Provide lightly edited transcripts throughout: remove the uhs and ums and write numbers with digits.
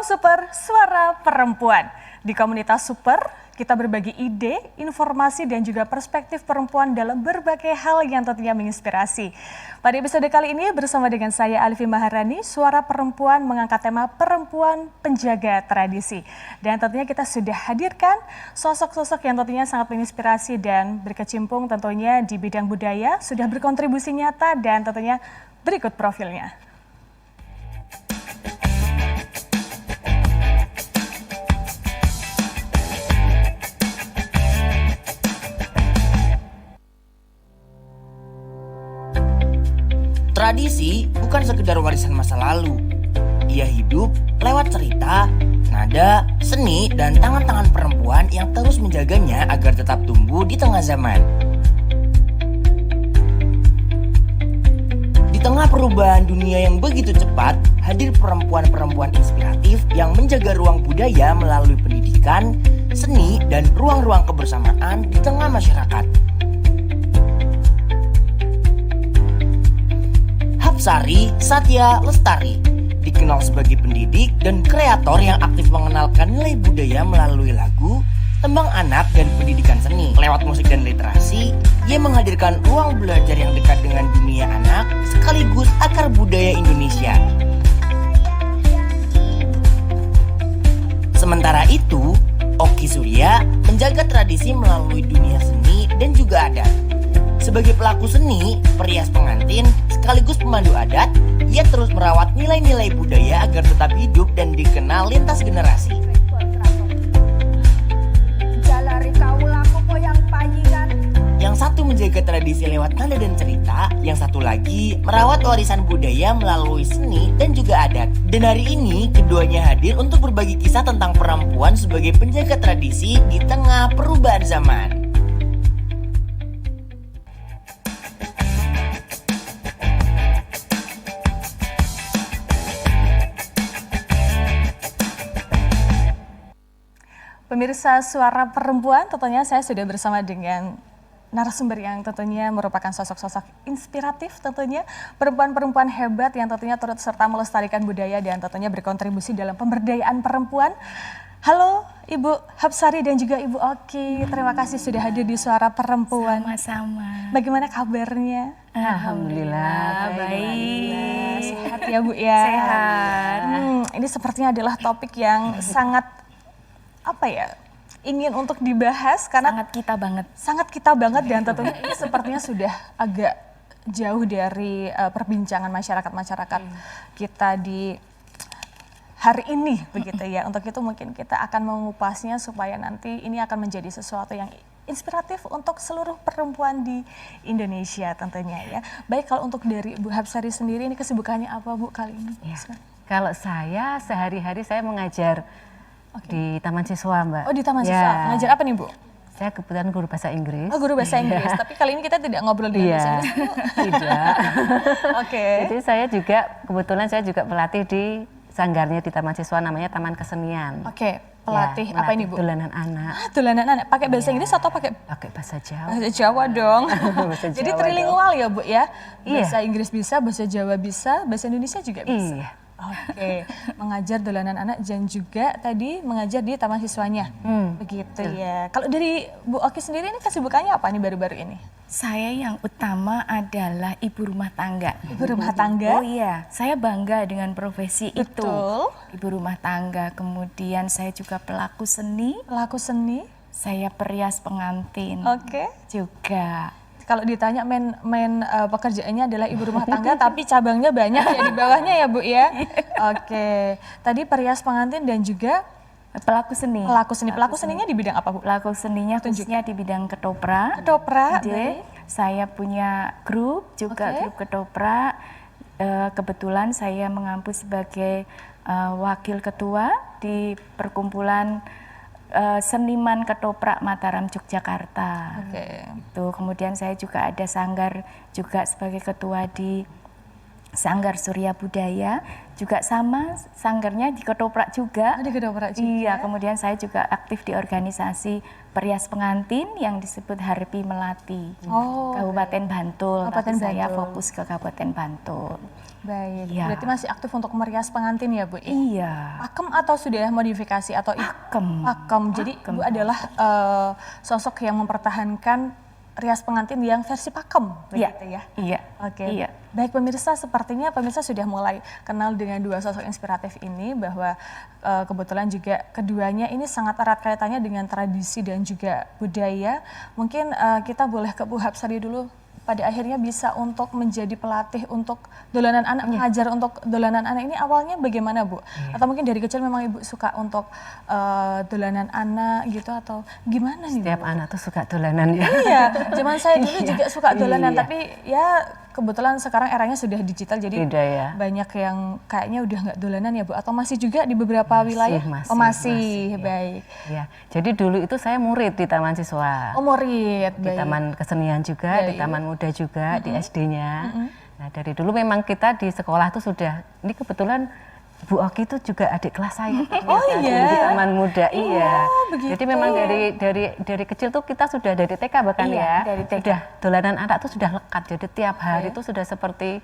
Super Suara Perempuan. Di komunitas Super, kita berbagi ide, informasi, dan juga perspektif perempuan dalam berbagai hal yang tentunya menginspirasi. Pada episode kali ini bersama dengan saya Alfi Maharani, Suara Perempuan mengangkat tema perempuan penjaga tradisi. Dan tentunya kita sudah hadirkan sosok-sosok yang tentunya sangat menginspirasi dan berkecimpung tentunya di bidang budaya, sudah berkontribusi nyata dan tentunya berikut profilnya. Tradisi bukan sekedar warisan masa lalu. Ia hidup lewat cerita, nada, seni, dan tangan-tangan perempuan yang terus menjaganya agar tetap tumbuh di tengah zaman. Di tengah perubahan dunia yang begitu cepat, hadir perempuan-perempuan inspiratif yang menjaga ruang budaya melalui pendidikan, seni, dan ruang-ruang kebersamaan di tengah masyarakat. Hapsari Satya Lestari dikenal sebagai pendidik dan kreator yang aktif mengenalkan nilai budaya melalui lagu, tembang anak, dan pendidikan seni. Lewat musik dan literasi, ia menghadirkan ruang belajar yang dekat dengan dunia anak sekaligus akar budaya Indonesia. Sementara itu, Oki Surya menjaga tradisi melalui dunia seni dan juga adat. Sebagai pelaku seni, perias pengantin, sekaligus pemandu adat, ia terus merawat nilai-nilai budaya agar tetap hidup dan dikenal lintas generasi. Yang satu menjaga tradisi lewat nada dan cerita, yang satu lagi merawat warisan budaya melalui seni dan juga adat. Dan hari ini, keduanya hadir untuk berbagi kisah tentang perempuan sebagai penjaga tradisi di tengah perubahan zaman. Pemirsa Suara Perempuan, tentunya saya sudah bersama dengan narasumber yang tentunya merupakan sosok-sosok inspiratif tentunya. Perempuan-perempuan hebat yang tentunya turut serta melestarikan budaya dan tentunya berkontribusi dalam pemberdayaan perempuan. Halo Ibu Hapsari dan juga Ibu Oki, terima kasih sudah hadir di Suara Perempuan. Sama-sama. Bagaimana kabarnya? Alhamdulillah, baik. Sehat ya Bu ya? Sehat. Ini sepertinya adalah topik yang sangat ingin untuk dibahas karena sangat kita banget dan tentunya ini sepertinya sudah agak jauh dari perbincangan masyarakat kita di hari ini begitu ya. Untuk itu mungkin kita akan mengupasnya supaya nanti ini akan menjadi sesuatu yang inspiratif untuk seluruh perempuan di Indonesia tentunya ya. Baik, kalau untuk dari Bu Hapsari sendiri ini kesibukannya apa Bu kali ini? Ya. Kalau saya sehari-hari saya mengajar di Taman Siswa, Mbak. Oh, di Taman Siswa. Ngajar apa nih, Bu? Saya kebetulan guru bahasa Inggris. Oh, guru bahasa Inggris. Tapi kali ini kita tidak ngobrol dengan bahasa Inggris, Bu. Tidak. Oke. Jadi kebetulan saya juga pelatih di sanggarnya di Taman Siswa, namanya Taman Kesenian. Oke, pelatih apa ini, Bu? Dolanan anak. Dolanan anak. Pakai bahasa Inggris atau pakai bahasa Jawa? Bahasa Jawa dong. Bahasa Jawa. Jadi trilingual ya, Bu ya? Bahasa Inggris bisa, bahasa Jawa bisa, bahasa Indonesia juga bisa. Iya. Oke, mengajar dolanan anak dan juga tadi mengajar di taman siswanya, begitu ya. Kalau dari Bu Oki sendiri ini kesibukannya apa nih baru-baru ini? Saya yang utama adalah ibu rumah tangga. Ibu rumah tangga? Oh iya, saya bangga dengan profesi Betul. itu. Ibu rumah tangga, kemudian saya juga pelaku seni. Pelaku seni? Saya perias pengantin. Oke. Juga. Kalau ditanya main pekerjaannya adalah ibu rumah tangga, tapi cabangnya banyak ya di bawahnya ya Bu ya. Oke, tadi perias pengantin dan juga pelaku seni. Pelaku seninya di bidang apa Bu? Pelaku seninya khususnya di bidang ketoprak. Ketoprak. Saya punya grup juga, grup ketoprak. Kebetulan saya mengampu sebagai wakil ketua di perkumpulan seniman ketoprak Mataram Yogyakarta. Itu kemudian saya juga ada sanggar juga sebagai ketua di Sanggar Surya Budaya, juga sama sanggarnya di ketoprak juga. Di ketoprak juga. Iya, kemudian saya juga aktif di organisasi perias pengantin yang disebut Harpi Melati. Kabupaten Bantul. Tapi saya fokus ke Kabupaten Bantul. Baik, Iya. berarti masih aktif untuk merias pengantin ya Bu? Iya. Pakem atau sudah modifikasi atau Pakem. Pakem. Jadi Bu adalah sosok yang mempertahankan rias pengantin yang versi pakem, Iya. begitu ya? Iya. Oke, Iya. baik pemirsa, sepertinya pemirsa sudah mulai kenal dengan dua sosok inspiratif ini, bahwa kebetulan juga keduanya ini sangat erat kaitannya dengan tradisi dan juga budaya. Mungkin kita boleh ke Bu Hapsari dulu, pada akhirnya bisa untuk menjadi pelatih untuk dolanan anak, mengajar untuk dolanan anak ini awalnya bagaimana Bu? Atau mungkin dari kecil memang Ibu suka untuk dolanan anak gitu atau gimana nih? Setiap Bu? anak tuh suka dolanan ya. Iya, zaman saya dulu juga suka dolanan, Iya. tapi ya kebetulan sekarang eranya sudah digital, jadi Beda ya. banyak yang kayaknya udah nggak dolanan ya Bu, atau masih juga di beberapa wilayah? masih, Oh masih, ya. baik. Ya, jadi dulu itu saya murid di Taman Siswa. Oh murid, Di baik. Taman Kesenian juga, di Baik. Taman Muda juga, di SD-nya. Nah dari dulu memang kita di sekolah tuh sudah, ini kebetulan Bu Oki itu juga adik kelas saya. Oh ternyata, iya? Di Taman Muda, iya. begitu. Jadi memang dari kecil tuh kita sudah dari TK bahkan Iya, ya, dari TK. sudah dolanan anak tuh sudah lekat. Jadi tiap hari itu sudah seperti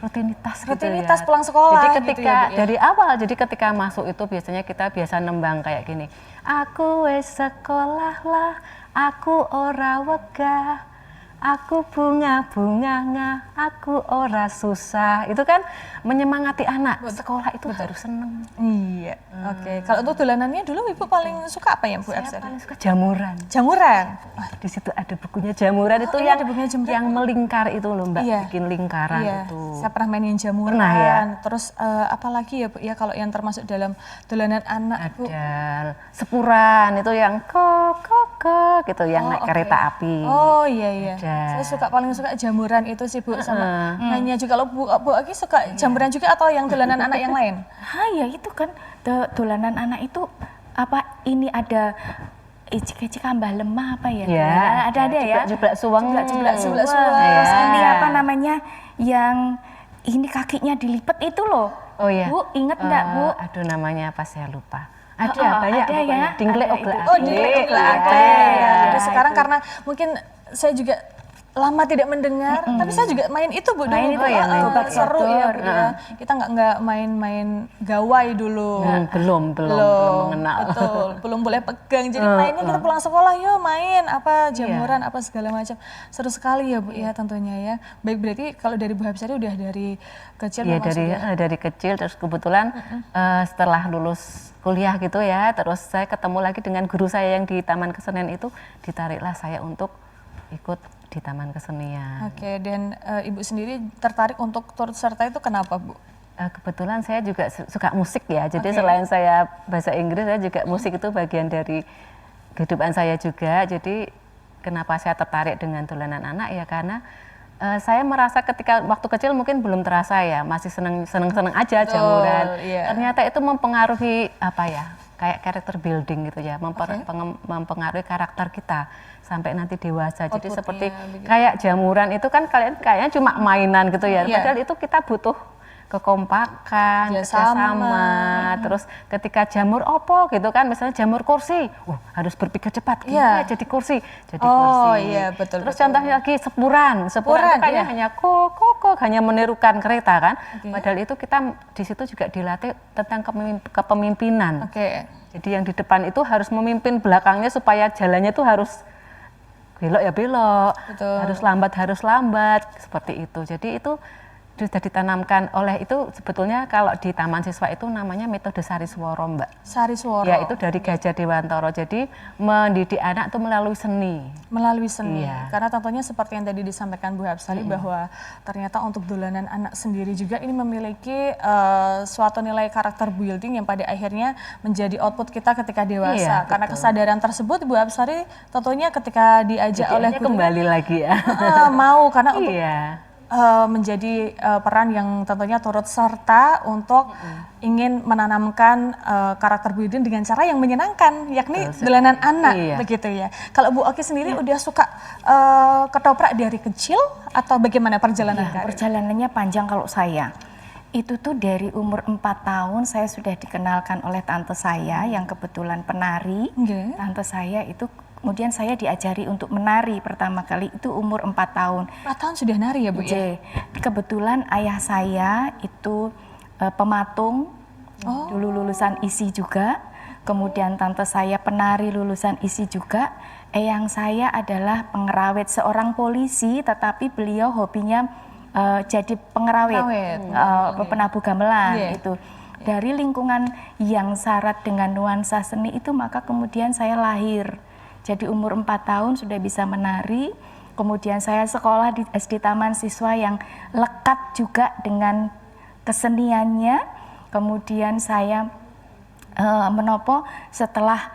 rutinitas, Rutinitas gitu ya. pulang sekolah Jadi gitu ketika ya, Bu, ya? dari awal, jadi ketika masuk itu biasanya kita biasa nembang kayak gini. Aku wes sekolah lah, aku ora wegah. Aku bunga-bunga, aku ora susah. Itu kan menyemangati anak. Sekolah itu harus seneng. Iya, oke. Kalau untuk dolanannya dulu Ibu paling suka apa ya Bu Saya Hapsari? paling suka jamuran. Jamuran. Di situ ada bukunya jamuran itu ini yang ada bukunya jamuran. yang melingkar itu loh Mbak, Iya. bikin lingkaran Iya, itu. saya pernah mainin jamuran. Pernah ya? Terus apalagi ya Bu, ya kalau yang termasuk dalam dolanan anak Bu? Ada sepuran itu yang kok gitu yang naik oke. kereta api. Oh iya iya. Ada. Saya paling suka jamuran itu sih Bu, sama hanya juga. Kalau Bu Aki suka jamuran juga atau yang dolanan anak yang lain? Ya itu kan dolanan anak itu apa ini ada icik-icik ambah lemah apa ya? Ya, ada ya. jeblak suweng. Jeblak suweng. Terus Iya. ini apa namanya yang ini kakinya dilipat itu loh. Oh iya. Bu, inget nggak Bu? Aduh namanya apa saya lupa. Ada Oh, banyak ada pokoknya. ya, Dingle ada oglak. itu. Oh, di Ada. Jadi sekarang karena mungkin saya juga lama tidak mendengar, tapi saya juga main itu Bu Main dulu. itu ya, main Gobak seru ya Bu batur. ya. Kita nggak main-main gawai dulu. Belum mengenal. Betul, belum boleh pegang. Jadi mainnya kita pulang sekolah, yuk main apa jamuran apa segala macam. Seru sekali ya Bu ya tentunya ya. Baik, berarti kalau dari Bu Hapsari udah dari kecil Iya memang dari kecil, terus kebetulan setelah lulus kuliah gitu ya, terus saya ketemu lagi dengan guru saya yang di Taman Kesenian itu, ditariklah saya untuk ikut di Taman Kesenian. Oke, dan Ibu sendiri tertarik untuk turut serta itu kenapa Bu? Kebetulan saya juga suka musik ya, jadi Oke. selain saya bahasa Inggris, saya juga musik itu bagian dari kehidupan saya juga. Jadi kenapa saya tertarik dengan dolanan anak ya karena saya merasa ketika waktu kecil mungkin belum terasa ya, masih seneng aja jamuran. iya. Ternyata itu mempengaruhi apa ya, kayak character building gitu ya, mempengaruhi karakter kita sampai nanti dewasa. Jadi Outputnya seperti begitu. kayak jamuran itu kan kalian kayaknya cuma mainan gitu ya, Iya. padahal itu kita butuh kekompakan, kerjasama. Terus ketika jamur opo gitu kan, misalnya jamur kursi, harus berpikir cepat, Iya. jadi kursi, Oh, iya, betul, Terus betul. contohnya lagi sepuran itu kayaknya iya. hanya kok hanya menirukan kereta kan, padahal itu kita di situ juga dilatih tentang kepemimpinan. Oke. Jadi yang di depan itu harus memimpin belakangnya supaya jalannya itu harus belok ya belok, Betul. harus lambat seperti itu. Jadi itu sudah ditanamkan oleh itu sebetulnya kalau di Taman Siswa itu namanya metode Sariswara Mbak. Sariswara. Ya itu dari Gajah Dewantara. Jadi mendidik anak itu melalui seni. Melalui seni. Iya. Karena tentunya seperti yang tadi disampaikan Bu Hapsari bahwa ternyata untuk dolanan anak sendiri juga ini memiliki suatu nilai karakter building yang pada akhirnya menjadi output kita ketika dewasa. Iya, Karena betul. kesadaran tersebut Bu Hapsari tentunya ketika diajak oleh Jadi guru kembali lagi ya. mau karena untuk Iya. menjadi peran yang tentunya turut serta untuk ingin menanamkan karakter building dengan cara yang menyenangkan, yakni dolanan anak, Iya. begitu ya. Kalau Bu Oki sendiri udah suka ketoprak dari kecil atau bagaimana perjalanan karir? Perjalanannya panjang kalau saya. Itu tuh dari umur 4 tahun saya sudah dikenalkan oleh tante saya yang kebetulan penari. Oke. Tante saya itu kemudian saya diajari untuk menari pertama kali itu umur 4 tahun. 4 tahun sudah nari ya Bu ya? J. Kebetulan ayah saya itu pematung, dulu lulusan ISI juga. Kemudian tante saya penari lulusan ISI juga. Eyang saya adalah pengerawat, seorang polisi, tetapi beliau hobinya jadi pengerawat, penabuh gamelan itu. Dari lingkungan yang syarat dengan nuansa seni itu, maka kemudian saya lahir. Jadi umur 4 tahun sudah bisa menari. Kemudian saya sekolah di SD Taman Siswa yang lekat juga dengan keseniannya. Kemudian saya menopo setelah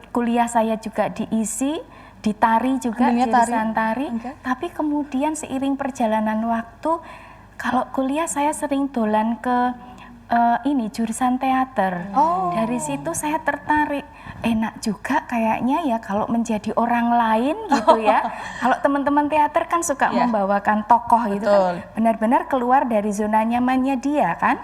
kuliah saya juga diisi, ditari juga, jurusan tari. Tapi kemudian seiring perjalanan waktu, kalau kuliah saya sering dolan ke jurusan teater. Dari situ saya tertarik, enak juga kayaknya ya kalau menjadi orang lain gitu ya. Kalau teman-teman teater kan suka membawakan tokoh gitu kan, benar-benar keluar dari zona nyamannya dia kan.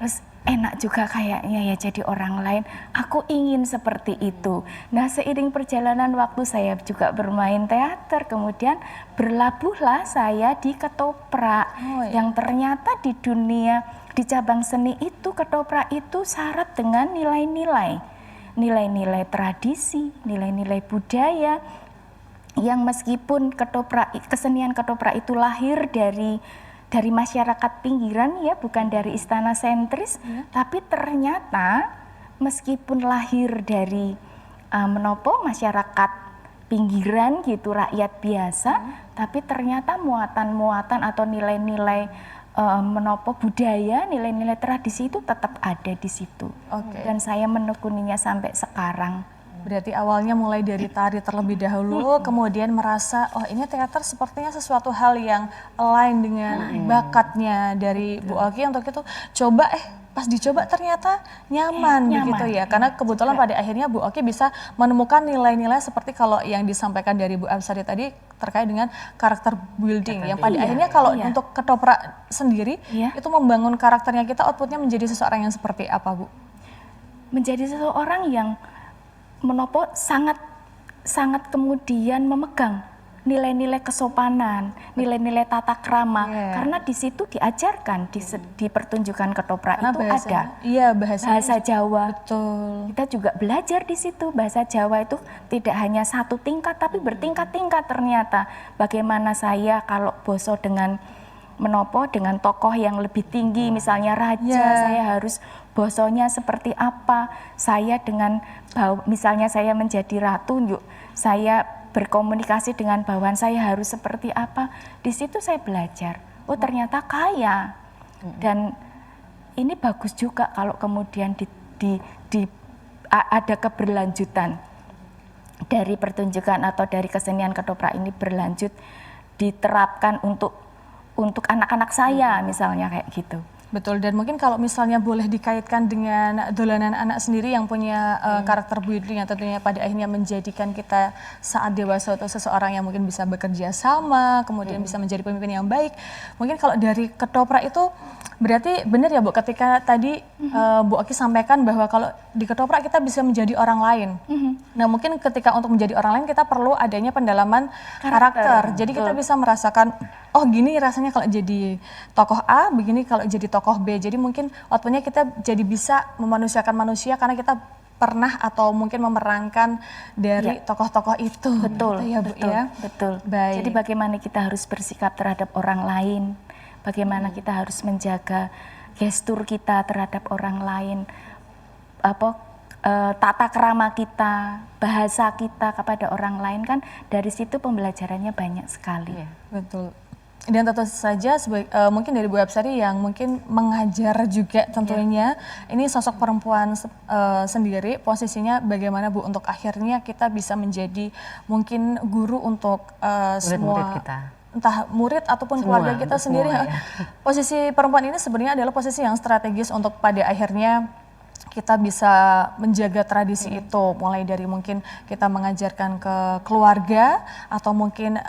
Terus enak juga kayaknya ya jadi orang lain. Aku ingin seperti itu. Nah, seiring perjalanan waktu saya juga bermain teater, kemudian berlabuhlah saya di ketoprak. Yang ternyata di dunia, di cabang seni itu, ketoprak itu syarat dengan nilai-nilai. Nilai-nilai tradisi, nilai-nilai budaya. Yang meskipun kesenian ketoprak itu lahir dari masyarakat pinggiran ya, bukan dari istana sentris, tapi ternyata meskipun lahir dari masyarakat pinggiran gitu, rakyat biasa, tapi ternyata muatan-muatan atau nilai-nilai budaya, nilai-nilai tradisi itu tetap ada di situ. Dan saya menekuninya sampai sekarang. Berarti awalnya mulai dari tari terlebih dahulu, kemudian merasa, oh ini teater sepertinya sesuatu hal yang align dengan bakatnya dari Bu Oki untuk itu. Coba pas dicoba ternyata nyaman begitu ya. Karena kebetulan pada akhirnya Bu Oki bisa menemukan nilai-nilai seperti kalau yang disampaikan dari Bu Absari tadi terkait dengan karakter building. Yang pada akhirnya kalau untuk ketoprak sendiri, itu membangun karakternya kita, outputnya menjadi seseorang yang seperti apa Bu? Menjadi seseorang yang sangat kemudian memegang nilai-nilai kesopanan, nilai-nilai tata krama, karena di situ diajarkan di pertunjukan ketoprak itu ada bahasa Jawa. Betul. Kita juga belajar di situ bahasa Jawa itu tidak hanya satu tingkat tapi bertingkat-tingkat ternyata. Bagaimana saya kalau boso dengan dengan tokoh yang lebih tinggi, misalnya raja, saya harus bosonya seperti apa. Saya dengan misalnya saya menjadi ratu, saya berkomunikasi dengan bawahan saya harus seperti apa. Di situ saya belajar. Oh ternyata kaya. Dan ini bagus juga kalau kemudian ada keberlanjutan dari pertunjukan atau dari kesenian ketoprak ini berlanjut, diterapkan untuk anak-anak saya misalnya kayak gitu. Betul, dan mungkin kalau misalnya boleh dikaitkan dengan dolanan anak sendiri yang punya karakter building yang tentunya pada akhirnya menjadikan kita saat dewasa atau seseorang yang mungkin bisa bekerja sama, kemudian bisa menjadi pemimpin yang baik. Mungkin kalau dari ketoprak itu berarti benar ya Bu, ketika tadi Bu Oki sampaikan bahwa kalau di ketoprak kita bisa menjadi orang lain. Nah mungkin ketika untuk menjadi orang lain kita perlu adanya pendalaman karakter. Jadi kita bisa merasakan, oh gini rasanya kalau jadi tokoh A, begini kalau jadi tokoh B. Jadi mungkin outputnya kita jadi bisa memanusiakan manusia karena kita pernah atau mungkin memerankan dari tokoh-tokoh itu. Betul, gitu ya Bu betul, ya. betul. Baik. Jadi bagaimana kita harus bersikap terhadap orang lain, bagaimana kita harus menjaga gestur kita terhadap orang lain, tata krama kita, bahasa kita kepada orang lain, kan dari situ pembelajarannya banyak sekali. Betul. Dan tentu saja mungkin dari Bu Absari yang mungkin mengajar juga tentunya, ini sosok perempuan sendiri posisinya bagaimana Bu untuk akhirnya kita bisa menjadi mungkin guru untuk semua kita. Entah murid ataupun keluarga kita sendiri. Posisi perempuan ini sebenarnya adalah posisi yang strategis untuk pada akhirnya kita bisa menjaga tradisi itu, mulai dari mungkin kita mengajarkan ke keluarga atau mungkin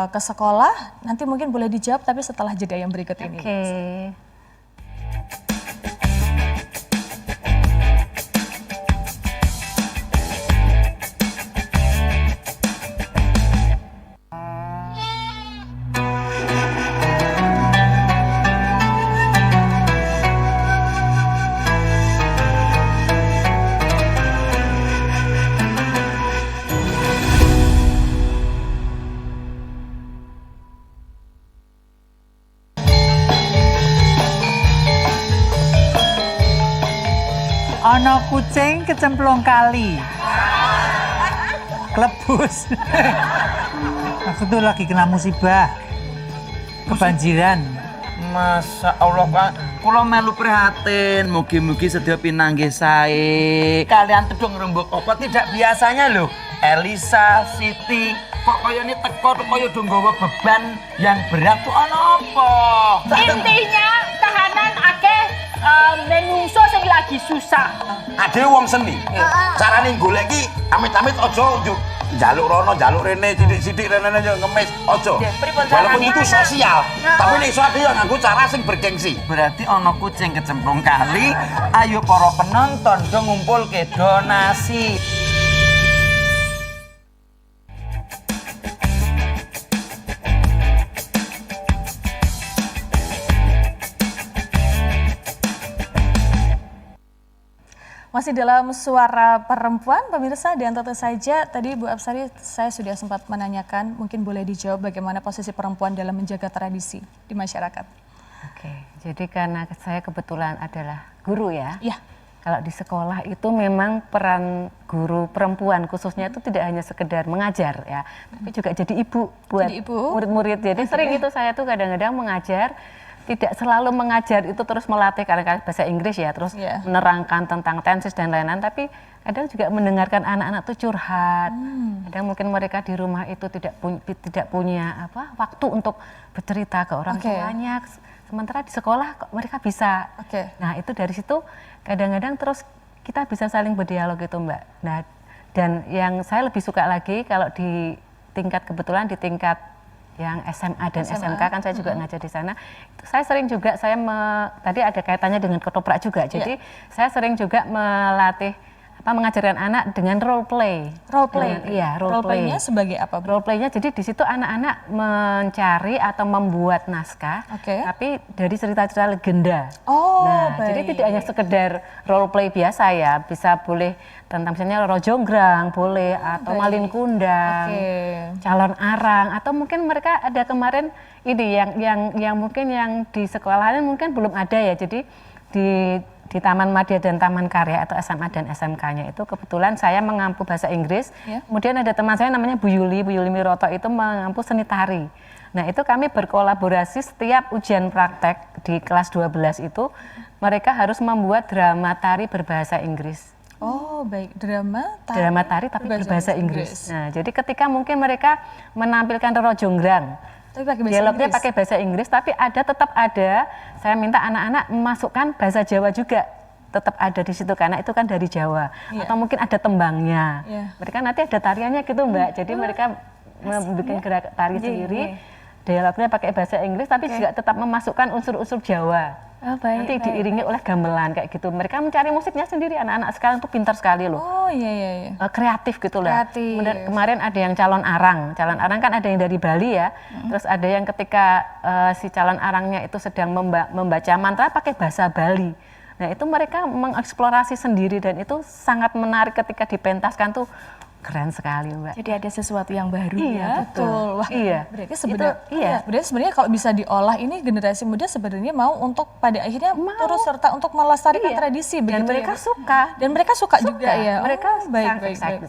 ke sekolah. Nanti mungkin boleh dijawab tapi setelah jeda yang berikut ini. Ana kucing kecemplung kali. Klebus. Aku tuh lagi kena musibah. Kebanjiran. Masya Allah Pak, kula melu prihatin. Mugi-mugi sedaya pinanggih sae. Kalian tedung rembug apa tidak biasanya loh. Elisa, Siti, kok kaya ini teko kaya do nggawa beban yang berat tuh ana apa? Intinya tahanan akeh menungso sing lagi susah. Ade wong seni. Carane golek iki amit-amit aja njaluk rono, njaluk rene, sithik-sithik rene yo ngemis, aja. Walaupun itu sosial, tapi nek iso ade yo nganggo cara sing bergengsi. Berarti ana kucing kecemplung kali. Ayo para penonton do ngumpulke donasi. Masih dalam suara perempuan, pemirsa, dan tentu saja tadi Bu Apsari saya sudah sempat menanyakan, mungkin boleh dijawab bagaimana posisi perempuan dalam menjaga tradisi di masyarakat. Oke, jadi karena saya kebetulan adalah guru ya. Iya. Kalau di sekolah itu memang peran guru perempuan khususnya itu tidak hanya sekedar mengajar ya, tapi juga jadi ibu buat murid-murid. Jadi sering itu saya tuh kadang-kadang mengajar. Tidak selalu mengajar itu terus melatih karena bahasa Inggris ya, terus menerangkan tentang tenses dan lain-lain, tapi kadang juga mendengarkan anak-anak tuh curhat. Kadang mungkin mereka di rumah itu tidak punya waktu untuk bercerita ke orang tuanya, sementara di sekolah kok mereka bisa. Nah itu dari situ kadang-kadang terus kita bisa saling berdialog gitu Mbak. Nah dan yang saya lebih suka lagi kalau di tingkat kebetulan di tingkat yang SMA dan SMK kan saya juga ngajar di sana. Itu saya sering juga tadi ada kaitannya dengan ketoprak juga. Jadi saya sering juga melatih mengajarkan anak dengan role play. Role play. Iya, role play-nya sebagai apa? Role play-nya jadi di situ anak-anak mencari atau membuat naskah tapi dari cerita-cerita legenda. Jadi tidak hanya sekedar role play biasa ya, bisa boleh tentang misalnya Roro Jonggrang boleh atau Malin Kundang, Calon Arang, atau mungkin mereka ada kemarin ini yang mungkin yang di sekolahan mungkin belum ada ya. Jadi di Taman Madya dan Taman Karya atau SMA dan SMK-nya itu kebetulan saya mengampu bahasa Inggris. Kemudian ada teman saya namanya Bu Yuli Miroto itu mengampu seni tari. Nah itu kami berkolaborasi setiap ujian praktek di kelas 12 itu mereka harus membuat drama tari berbahasa Inggris. Oh baik, drama tari tapi berbahasa Inggris. Nah jadi ketika mungkin mereka menampilkan Roro Jonggrang, dialognya pakai bahasa Inggris, tapi tetap ada. Saya minta anak-anak memasukkan bahasa Jawa juga, tetap ada di situ karena itu kan dari Jawa. Atau mungkin ada tembangnya. Mereka nanti ada tariannya gitu Mbak. Jadi mereka membuat gerak tari sendiri, dialognya pakai bahasa Inggris, tapi juga tetap memasukkan unsur-unsur Jawa. Nanti diiringi oleh gamelan kayak gitu. Mereka mencari musiknya sendiri. Anak-anak sekarang tuh pintar sekali loh. Kreatif gitu lah. Kemarin ada yang calon arang. Calon arang kan ada yang dari Bali ya. Terus ada yang ketika si calon arangnya itu sedang membaca mantra pakai bahasa Bali. Nah itu mereka mengeksplorasi sendiri dan itu sangat menarik ketika dipentaskan tuh. Keren sekali Mbak. Jadi ada sesuatu yang baru ya. Betul. Wah, berarti sebenarnya kalau bisa diolah ini generasi muda sebenarnya mau untuk pada akhirnya turut serta untuk melestarikan tradisi dan begitu mereka ya. suka juga ya. Mereka baik.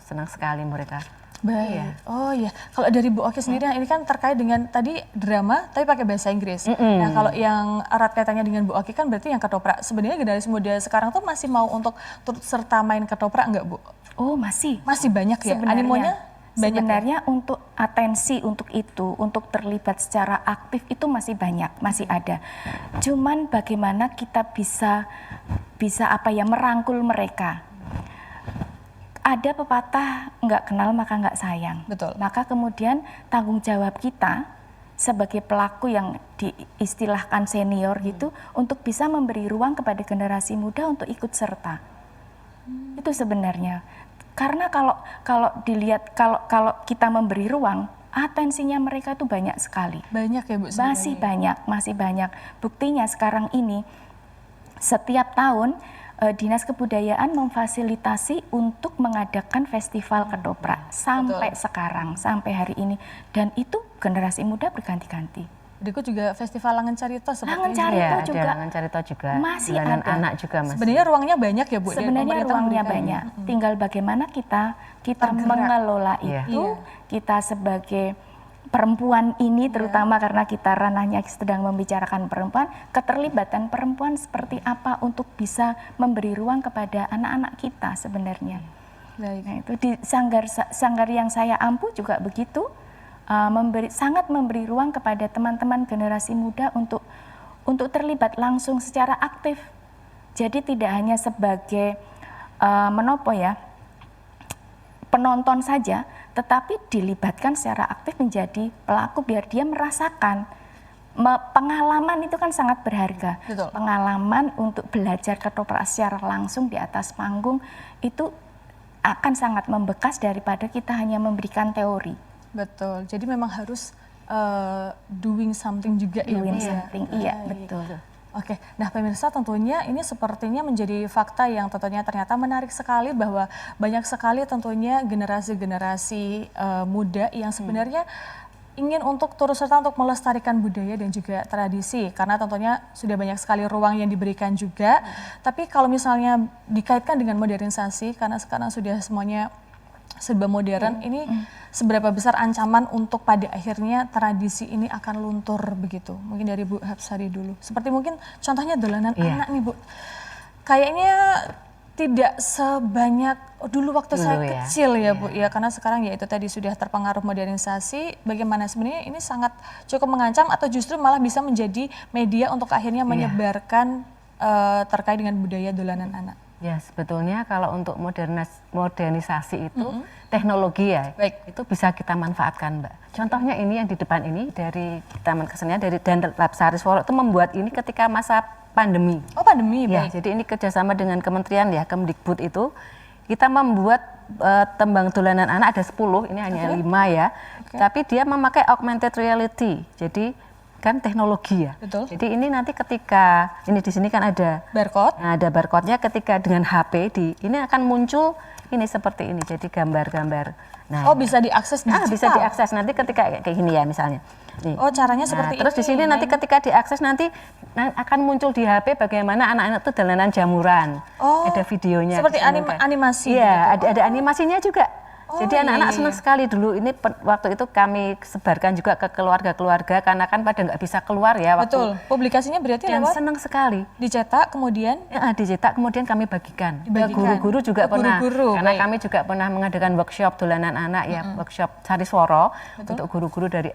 Senang sekali mereka. Baik. Oh iya. Kalau dari Bu Oki sendiri ini kan terkait dengan tadi drama tapi pakai bahasa Inggris. Nah, kalau yang erat kaitannya dengan Bu Oki kan berarti yang ketoprak. Sebenarnya generasi muda sekarang tuh masih mau untuk turut serta main ketoprak enggak, Bu? Oh, masih. Masih banyak ya. Animonya banyak. Sebenarnya untuk atensi untuk itu, untuk terlibat secara aktif itu masih banyak, masih ada. Cuman bagaimana kita bisa merangkul mereka. Ada pepatah nggak kenal maka nggak sayang. Betul. Maka kemudian tanggung jawab kita sebagai pelaku yang diistilahkan senior gitu untuk bisa memberi ruang kepada generasi muda untuk ikut serta. Itu sebenarnya. Karena kalau dilihat kalau kita memberi ruang, atensinya mereka tuh banyak sekali. Banyak ya Bu? Masih banyak. Buktinya sekarang ini setiap tahun Dinas Kebudayaan memfasilitasi untuk mengadakan festival ketoprak sampai sekarang, sampai hari ini, dan itu generasi muda berganti-ganti. Berikut juga Festival Langen Carita seperti Langen ini. Carita Iya, ada juga Langen Carita juga. masih Bulanan ada. anak juga masih. Sebenarnya ruangnya banyak ya Bu? dari Sebenarnya pemerintah ruangnya memberikan. banyak, tinggal bagaimana kita Tergerak. mengelola Iya. itu, kita sebagai perempuan ini terutama karena kita ranahnya sedang membicarakan perempuan, keterlibatan perempuan seperti apa untuk bisa memberi ruang kepada anak-anak kita sebenarnya. Baik. Nah, itu di sanggar yang saya ampu juga begitu, sangat memberi ruang kepada teman-teman generasi muda untuk terlibat langsung secara aktif. Jadi tidak hanya sebagai penonton saja, tetapi dilibatkan secara aktif menjadi pelaku biar dia merasakan. Pengalaman itu kan sangat berharga. Betul. Pengalaman untuk belajar ketoprak secara langsung di atas panggung itu akan sangat membekas daripada kita hanya memberikan teori. Betul, jadi memang harus doing something juga ya Bu? Doing ya? something, iya betul. Oke, nah pemirsa tentunya ini sepertinya menjadi fakta yang tentunya ternyata menarik sekali bahwa banyak sekali tentunya generasi-generasi muda yang sebenarnya ingin untuk turut serta untuk melestarikan budaya dan juga tradisi karena tentunya sudah banyak sekali ruang yang diberikan juga. Tapi kalau misalnya dikaitkan dengan modernisasi karena sekarang sudah semuanya serba modern, ini seberapa besar ancaman untuk pada akhirnya tradisi ini akan luntur begitu? Mungkin dari Bu Hapsari dulu. Seperti mungkin contohnya dolanan anak nih Bu. Kayaknya tidak sebanyak dulu waktu saya Dulu ya. kecil ya Bu. Ya karena sekarang ya itu tadi sudah terpengaruh modernisasi. Bagaimana sebenarnya ini sangat cukup mengancam atau justru malah bisa menjadi media untuk akhirnya menyebarkan terkait dengan budaya dolanan anak? Ya sebetulnya kalau untuk modernisasi itu teknologi ya, Baik. itu bisa kita manfaatkan Mbak. Contohnya ini yang di depan ini dari Taman Kesenian dari Danlab Sarisworo itu membuat ini ketika masa pandemi. Oh pandemi, Ya, baik. jadi ini kerjasama dengan kementerian ya, Kemdikbud itu kita membuat tembang dolanan anak ada 10, ini hanya 5 ya. Tapi dia memakai augmented reality. Jadi kan teknologi ya. Betul. Jadi ini nanti ketika ini di sini kan ada Barcode. nah, ada barcode-nya ketika dengan HP ini akan muncul ini seperti ini. Jadi gambar-gambar. Nah, Oh bisa diakses digital? bisa diakses nanti ketika kayak gini ya misalnya. Nih. Oh caranya Nah, seperti terus ini. di sini nanti ketika diakses nanti akan muncul di HP bagaimana anak-anak itu dolanan jamuran. Oh, Ada videonya. seperti disampaikan. animasi Iya, gitu. ada animasinya juga. Jadi iya, anak-anak iya, senang sekali dulu ini waktu itu kami sebarkan juga ke keluarga-keluarga karena kan pada nggak bisa keluar ya waktu. Betul, publikasinya berarti Dan lewat senang sekali. dicetak kemudian Ya, dicetak kemudian kami bagikan. Dibagikan. Ke guru-guru juga Ke pernah. guru-guru, Karena baik. kami juga pernah mengadakan workshop dolanan anak ya, workshop Sarisworo untuk guru-guru dari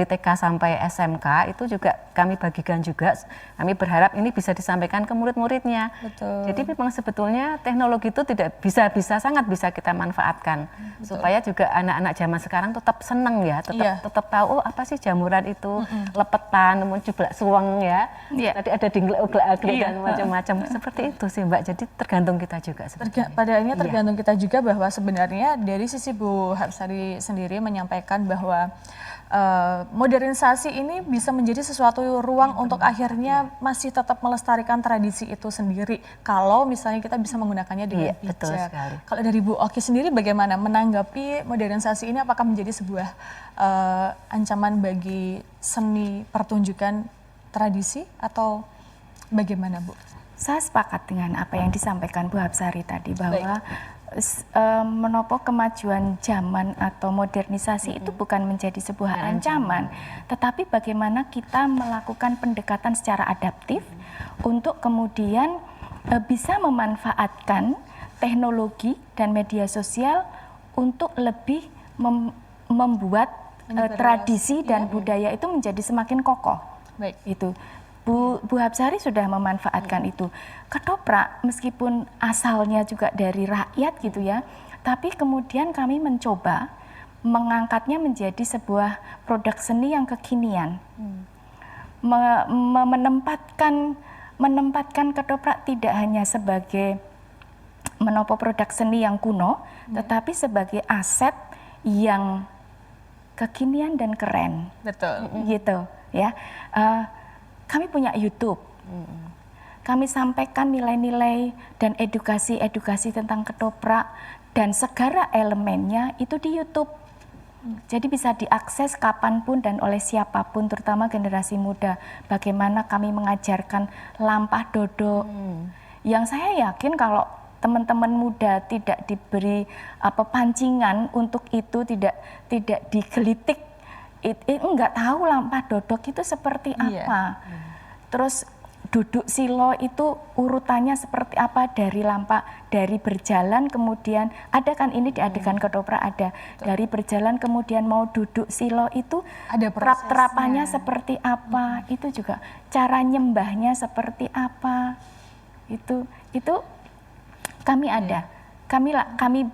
TK sampai SMK itu juga kami bagikan juga. Kami berharap ini bisa disampaikan ke murid-muridnya. Betul. Jadi memang sebetulnya teknologi itu tidak sangat bisa kita manfaatkan supaya juga anak-anak zaman sekarang tetap seneng ya, Iya. tetap tahu oh apa sih jamuran itu, lepetan, jublak suweng ya. Iya. Tadi ada dinglek-uglek dan macam-macam. Seperti itu sih Mbak. Jadi tergantung kita juga sebetulnya. pada akhirnya tergantung kita juga bahwa sebenarnya dari sisi Bu Hapsari sendiri menyampaikan bahwa modernisasi ini bisa menjadi sesuatu ruang untuk akhirnya masih tetap melestarikan tradisi itu sendiri kalau misalnya kita bisa menggunakannya dengan Iya, betul bijak. sekali. Kalau dari Bu Oki sendiri bagaimana menanggapi modernisasi ini, apakah menjadi sebuah ancaman bagi seni pertunjukan tradisi atau bagaimana Bu? Saya sepakat dengan apa yang disampaikan Bu Hapsari tadi bahwa menopo kemajuan zaman atau modernisasi itu bukan menjadi sebuah ancaman, tetapi bagaimana kita melakukan pendekatan secara adaptif untuk kemudian bisa memanfaatkan teknologi dan media sosial untuk lebih membuat tradisi dan budaya itu menjadi semakin kokoh. Baik. Itu Bu Hapsari sudah memanfaatkan itu. Ketoprak meskipun asalnya juga dari rakyat gitu ya, tapi kemudian kami mencoba mengangkatnya menjadi sebuah produk seni yang kekinian. Menempatkan ketoprak tidak hanya sebagai menopo produk seni yang kuno, tetapi sebagai aset yang kekinian dan keren. Betul. Gitu ya. Kami punya YouTube. Kami sampaikan nilai-nilai dan edukasi-edukasi tentang ketoprak dan segala elemennya itu di YouTube. Jadi bisa diakses kapanpun dan oleh siapapun, terutama generasi muda. Bagaimana kami mengajarkan lampah dodok. Yang saya yakin kalau teman-teman muda tidak diberi pancingan untuk itu, tidak digelitik, nggak tahu lampah dodok itu seperti apa. Terus duduk silo itu urutannya seperti apa, dari berjalan kemudian ada kan ini di adegan ketoprak ada dari berjalan kemudian mau duduk silo itu Ada terapannya seperti apa, itu juga cara nyembahnya seperti apa, itu kami ada, kami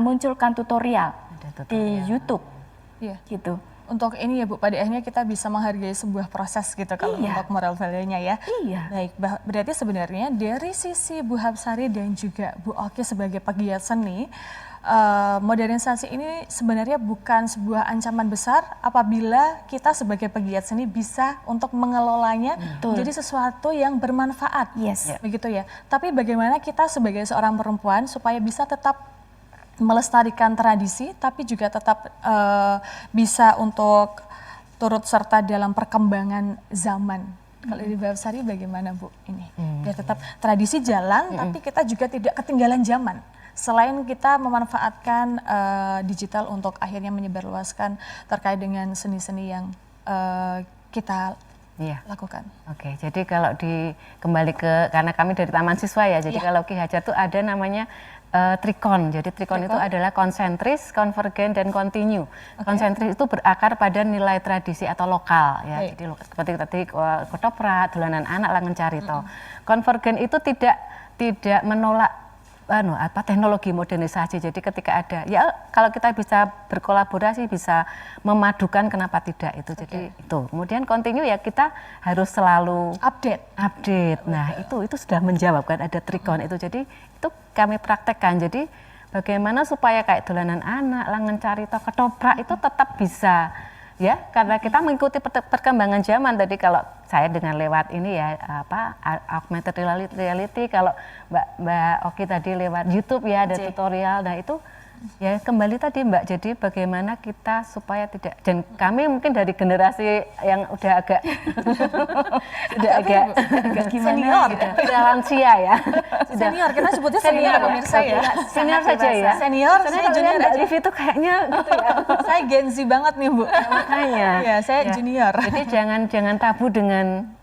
munculkan tutorial di YouTube gitu. Untuk ini ya Bu, pada akhirnya kita bisa menghargai sebuah proses gitu kalau untuk moral value-nya ya. Baik, berarti sebenarnya dari sisi Bu Hapsari dan juga Bu Oki sebagai pegiat seni, modernisasi ini sebenarnya bukan sebuah ancaman besar apabila kita sebagai pegiat seni bisa untuk mengelolanya jadi sesuatu yang bermanfaat. Begitu ya. Tapi bagaimana kita sebagai seorang perempuan supaya bisa tetap melestarikan tradisi, tapi juga tetap bisa untuk turut serta dalam perkembangan zaman. Kalau di Bu Hapsari bagaimana Bu ini? Biar tetap tradisi jalan, tapi kita juga tidak ketinggalan zaman. Selain kita memanfaatkan digital untuk akhirnya menyebarluaskan terkait dengan seni-seni yang kita lakukan. Oke, jadi kalau kembali karena kami dari Taman Siswa ya, jadi kalau Ki Hajar itu ada namanya trikon. Jadi trikon itu adalah konsentris, konvergen, dan kontinu. Konsentris itu berakar pada nilai tradisi atau lokal ya. Jadi seperti tadi ketoprak, dolanan anak, langen carito. Konvergen itu tidak menolak teknologi modernisasi. Jadi ketika ada kalau kita bisa berkolaborasi, bisa memadukan, kenapa tidak itu. Jadi itu. Kemudian kontinu ya, kita harus selalu update. Nah, itu sudah menjawab kan, ada trikon itu. Jadi itu kami praktekkan. Jadi bagaimana supaya kayak dolanan anak, langen carito, ketoprak itu tetap bisa ya, karena kita mengikuti perkembangan zaman. Tadi kalau saya dengan lewat ini ya augmented reality, kalau Mbak Oki tadi lewat YouTube ya ada tutorial. Nah itu ya kembali tadi Mbak, jadi bagaimana kita supaya tidak, dan kami mungkin dari generasi yang udah agak senior gitu, sudah lansia ya. Senior, kita sebutnya senior pemirsa ya. Senior saja ya. Senior, saya junior Mbak aja. Livi itu kayaknya gitu ya. Saya Gen Z banget nih Bu. Makanya. Ya, saya junior. Jadi jangan tabu dengan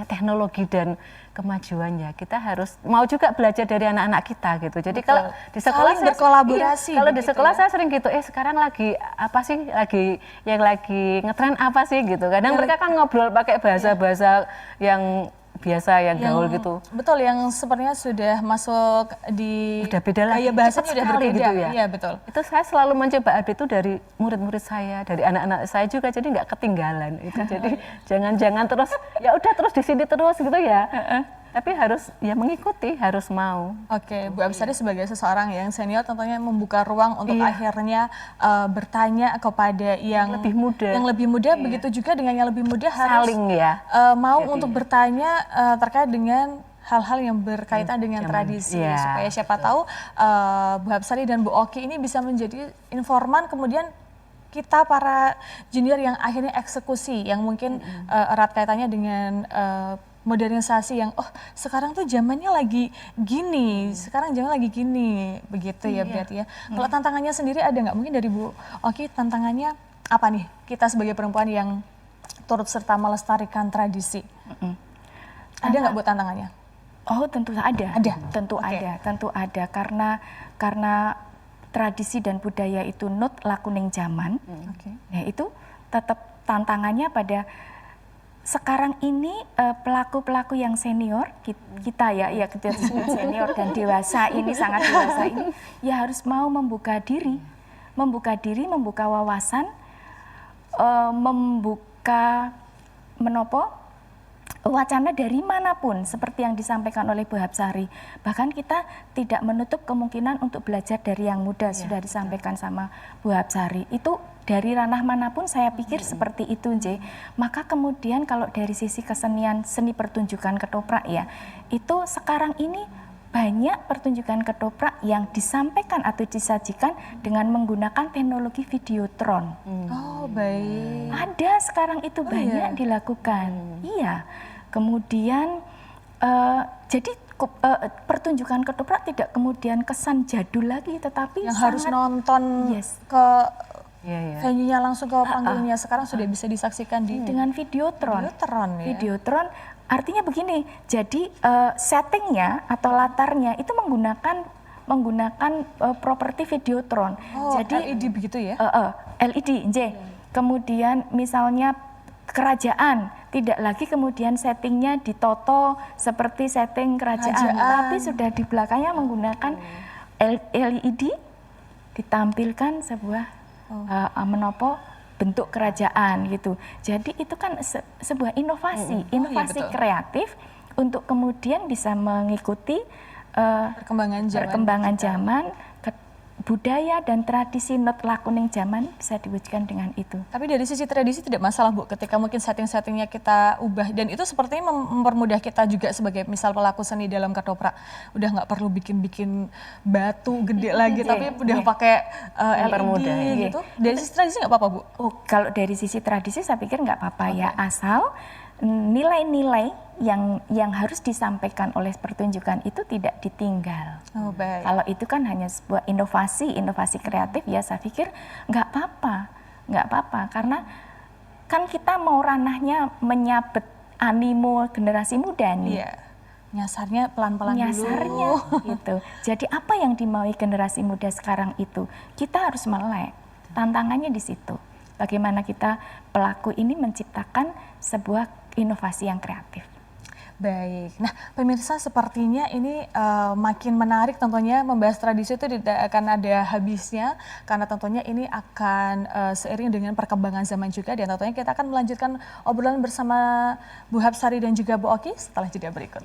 teknologi dan kemajuannya. Kita harus mau juga belajar dari anak-anak kita gitu. Jadi kalau di sekolah saling berkolaborasi. Kalau di sekolah saya sering gitu, sekarang lagi apa sih, lagi ngetren apa sih gitu. Kadang mereka kan ngobrol pakai bahasa-bahasa yang biasa, yang gaul gitu. Betul, yang sepertinya sudah masuk di udah beda lah. Gaya bahasanya sudah berbeda gitu ya. Iya, betul. Itu saya selalu mencoba update itu dari murid-murid saya, dari anak-anak saya juga, jadi nggak ketinggalan itu. Jadi jangan terus ya udah terus di sini terus gitu ya. Tapi harus ya mengikuti, harus mau. Oke, Bu Hapsari sebagai seseorang yang senior tentunya membuka ruang untuk akhirnya bertanya kepada yang lebih muda, begitu juga dengan yang lebih muda harus saling ya mau untuk bertanya terkait dengan hal-hal yang berkaitan dengan tradisi, supaya siapa tahu Bu Hapsari dan Bu Oki ini bisa menjadi informan, kemudian kita para junior yang akhirnya eksekusi, yang mungkin erat kaitannya dengan modernisasi yang sekarang tuh zamannya lagi gini, sekarang zaman lagi gini, begitu ya berarti ya. Kalau tantangannya sendiri ada nggak, mungkin dari Bu Oki, tantangannya apa nih kita sebagai perempuan yang turut serta melestarikan tradisi? Ada nggak Bu tantangannya? Oh tentu ada. Tentu ada karena tradisi dan budaya itu nut lakuning zaman. Nah itu tetap tantangannya pada sekarang ini pelaku-pelaku yang senior kita kita senior dan dewasa ini, sangat dewasa ini ya harus mau membuka diri, membuka wawasan, membuka wacana dari manapun seperti yang disampaikan oleh Bu Hapsari. Bahkan kita tidak menutup kemungkinan untuk belajar dari yang muda, sudah disampaikan sama Bu Hapsari. Itu dari ranah manapun saya pikir seperti itu, Maka kemudian kalau dari sisi kesenian, seni pertunjukan ketoprak ya, itu sekarang ini banyak pertunjukan ketoprak yang disampaikan atau disajikan dengan menggunakan teknologi videotron. Oh, baik. Ada sekarang itu banyak dilakukan. Iya. Kemudian jadi pertunjukan ketoprak tidak kemudian kesan jadul lagi, tetapi Yang harus nonton Yes. ke Iya, iya. venue-nya langsung ke panggungnya, sekarang sudah bisa disaksikan di dengan videotron. Videotron, ya. Videotron artinya begini, jadi settingnya atau latarnya itu menggunakan properti videotron. Oh, Jadi LED begitu ya? LED, J. Kemudian misalnya kerajaan, tidak lagi kemudian settingnya ditoto seperti setting kerajaan, tapi sudah di belakangnya menggunakan LED, ditampilkan sebuah menopo bentuk kerajaan gitu. Jadi itu kan sebuah inovasi, inovasi betul. kreatif untuk kemudian bisa mengikuti Perkembangan zaman. budaya dan tradisi not lakuning zaman bisa diwujudkan dengan itu. Tapi dari sisi tradisi tidak masalah, Bu, ketika mungkin setting-settingnya kita ubah, dan itu sepertinya mempermudah kita juga sebagai misal pelaku seni dalam ketoprak. Udah nggak perlu bikin-bikin batu gede lagi, tapi udah pakai LED gitu. Dari sisi tradisi nggak apa-apa, Bu? Oh, kalau dari sisi tradisi saya pikir nggak apa-apa ya, asal nilai-nilai yang harus disampaikan oleh pertunjukan itu tidak ditinggal. Oh, baik. Kalau itu kan hanya sebuah inovasi kreatif, ya saya pikir nggak apa-apa, karena kan kita mau ranahnya menyabet animo generasi muda nih. Iya. Nyasarnya pelan-pelan Nyasarnya dulu. gitu. Jadi apa yang dimaui generasi muda sekarang itu, kita harus melek. Tantangannya di situ. Bagaimana kita pelaku ini menciptakan sebuah inovasi yang kreatif. Baik, nah pemirsa sepertinya ini makin menarik tentunya, membahas tradisi itu tidak akan ada habisnya, karena tentunya ini akan seiring dengan perkembangan zaman juga, dan tentunya kita akan melanjutkan obrolan bersama Bu Hapsari dan juga Bu Oki setelah jeda berikut.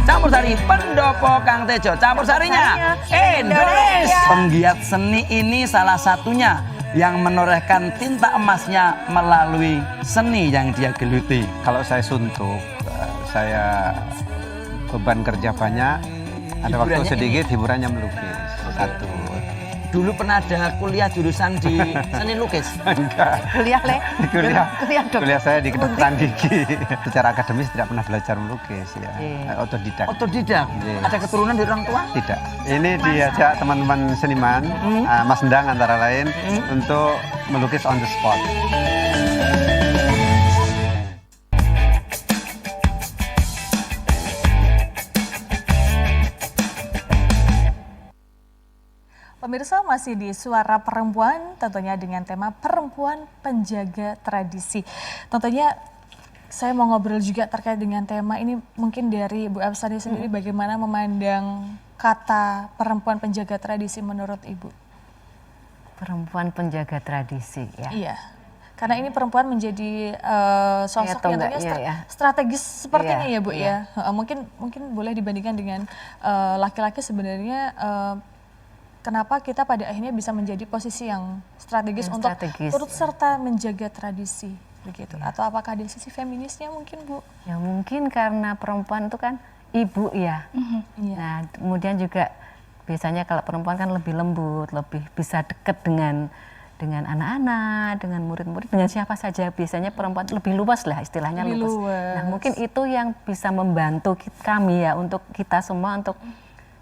Campur sari pendopo Kang Tejo. Campur sarinya Indonesia. Penggiat seni ini salah satunya yang menorehkan tinta emasnya melalui seni yang dia geluti. Kalau saya suntuk, saya beban kerja banyak, ada waktu Hiburannya sedikit, hiburannya melukis. Satu. Dulu pernah ada kuliah jurusan di seni lukis. Enggak. Kuliah, Le. Kuliah saya di kedokteran gigi. Secara akademis tidak pernah belajar melukis ya. Otodidak. Otodidak. Iya. Ada keturunan dari orang tua? Tidak. Ini diajak teman-teman seniman, Mas Endang antara lain, untuk melukis on the spot. Pemirsa, masih di Suara Perempuan, tentunya dengan tema perempuan penjaga tradisi. Tentunya saya mau ngobrol juga terkait dengan tema ini, mungkin dari Bu Hapsari sendiri bagaimana memandang kata perempuan penjaga tradisi menurut Ibu? Perempuan penjaga tradisi ya. Iya, karena ini perempuan menjadi sosok Atau yang enggak, tentunya iya, strategis sepertinya Iya, ya, Bu iya. ya. Mungkin boleh dibandingkan dengan laki-laki sebenarnya. Kenapa kita pada akhirnya bisa menjadi posisi yang strategis untuk turut serta menjaga tradisi begitu? Atau apakah ada sisi feminisnya mungkin, Bu? Ya mungkin karena perempuan itu kan ibu ya. Nah kemudian juga biasanya kalau perempuan kan lebih lembut, lebih bisa dekat dengan anak-anak, dengan murid-murid, dengan siapa saja. Biasanya perempuan lebih luas lah istilahnya, Lebih luas. luas. Nah mungkin itu yang bisa membantu kami ya, untuk kita semua, untuk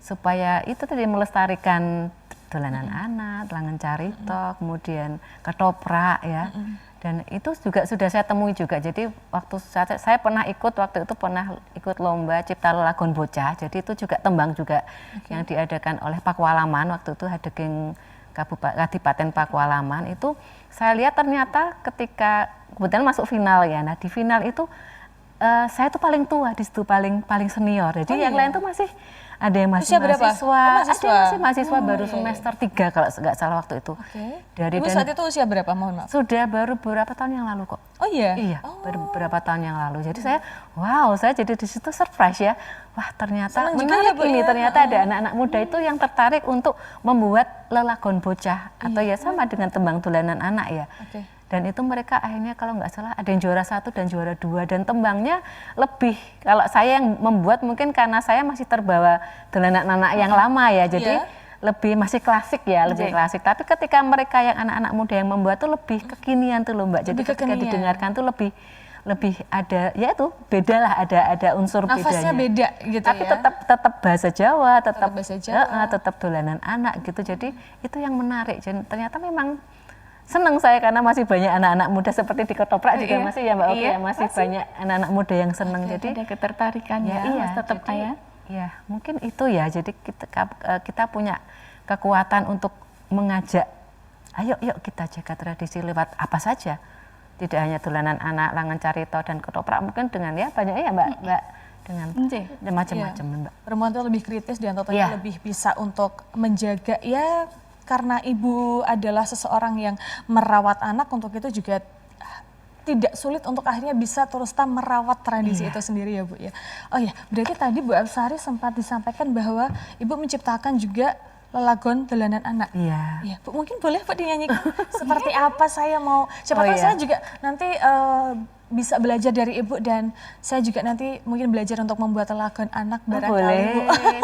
supaya itu tadi melestarikan dolanan anak, langen carita, kemudian ketoprak ya. Dan itu juga sudah saya temui juga. Jadi waktu saya pernah ikut, waktu itu pernah ikut lomba Cipta Lelagon Bocah. Jadi itu juga tembang juga yang diadakan oleh Pakualaman, waktu itu Hadeging Kadipaten Pakualaman. Itu saya lihat ternyata ketika kebetulan masuk final ya. Nah di final itu saya tuh paling tua di situ, paling senior. Jadi yang lain tuh masih ada yang masih Usia berapa? mahasiswa, Oh, mahasiswa. ada yang masih mahasiswa baru iya, iya. semester 3 kalau nggak salah waktu itu. Oke. Dari Ibu dan saat itu usia berapa? Mohon maaf. sudah baru beberapa tahun yang lalu kok. Oh iya? Iya, baru beberapa tahun yang lalu. Jadi saya jadi di situ surprise ya. Wah, ternyata Senang juga menarik ya, Bu, ini. ya? Ternyata ada anak-anak muda itu yang tertarik untuk membuat lelagon bocah atau ya sama dengan tembang dolanan anak ya. Oke. Dan itu mereka akhirnya kalau nggak salah ada yang juara 1 dan juara 2 dan tembangnya lebih, kalau saya yang membuat mungkin karena saya masih terbawa dolanan anak yang lama ya, jadi Iya. lebih masih klasik ya, lebih klasik. Tapi ketika mereka yang anak-anak muda yang membuat tuh lebih kekinian tuh loh Mbak. Jadi Lebih ketika kekinian. didengarkan tuh lebih ada, ya itu beda lah, ada unsur Nafasnya bedanya. beda gitu Tapi ya? tetap bahasa Jawa, tetap bahasa Jawa. tetap dolanan anak gitu. Jadi itu yang menarik. Dan ternyata memang senang saya karena masih banyak anak-anak muda seperti di Ketoprak juga Iya. masih ya Mbak Oki Iya, ya, masih banyak anak-anak muda yang senang. Jadi Ada ketertarikan ya, iya, Mas tetap jadi, ya. ya mungkin itu ya. Jadi kita punya kekuatan untuk mengajak, ayo yuk kita jaga tradisi lewat apa saja. Tidak hanya dolanan anak, langan carito dan ketoprak, mungkin dengan ya banyak ya Mbak dengan Nggih. macam-macam Iya. Mbak. Perempuan itu lebih kritis dan tentunya Iya. lebih bisa untuk menjaga ya, karena ibu adalah seseorang yang merawat anak, untuk itu juga tidak sulit untuk akhirnya bisa terus merawat tradisi itu sendiri ya Bu ya. Oh ya, berarti tadi Bu Absari sempat disampaikan bahwa Ibu menciptakan juga lelagon dolanan anak. Iya. Iya, Bu, mungkin boleh Bu dinyanyikan seperti apa, saya mau, siapa Oh, tahu iya. saya juga nanti bisa belajar dari Ibu dan saya juga nanti mungkin belajar untuk membuat lelagon anak barangkali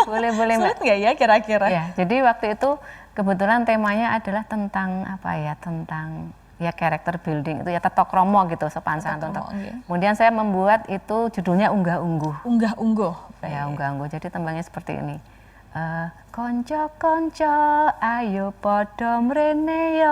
Bu. boleh Mbak. Sulit nggak ya kira-kira? Ya, jadi waktu itu kebetulan temanya adalah tentang apa ya, tentang ya karakter building itu ya tetok romo gitu sopan santun. Tetok romo, iya. Kemudian saya membuat itu judulnya unggah-ungguh. Unggah-ungguh. Ya unggah-ungguh. Jadi tembangnya seperti ini. Konco-konco ayo podo mrene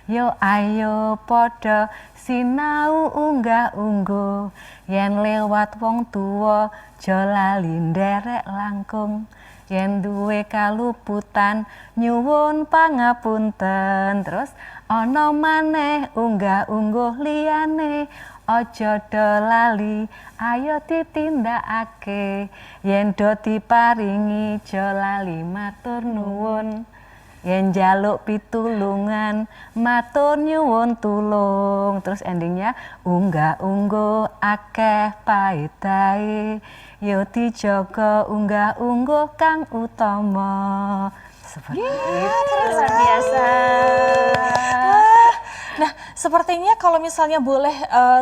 yo ayo podo sinau unggah-ungguh yen lewat wong tuwa aja lali nderek langkung yen duwe kaluputan nyuwun pangapunten. Terus ana maneh unggah-ungguh liyane aja do lali ayo ditindakake yen do diparingi aja lali matur nuwun yen njaluk pitulungan matur nyuwun tulung. Terus endingnya unggah-ungguh akeh paedahe yo dijaga unggah-ungguh kang utama. Seperti itu. Luar biasa. Nah, sepertinya kalau misalnya boleh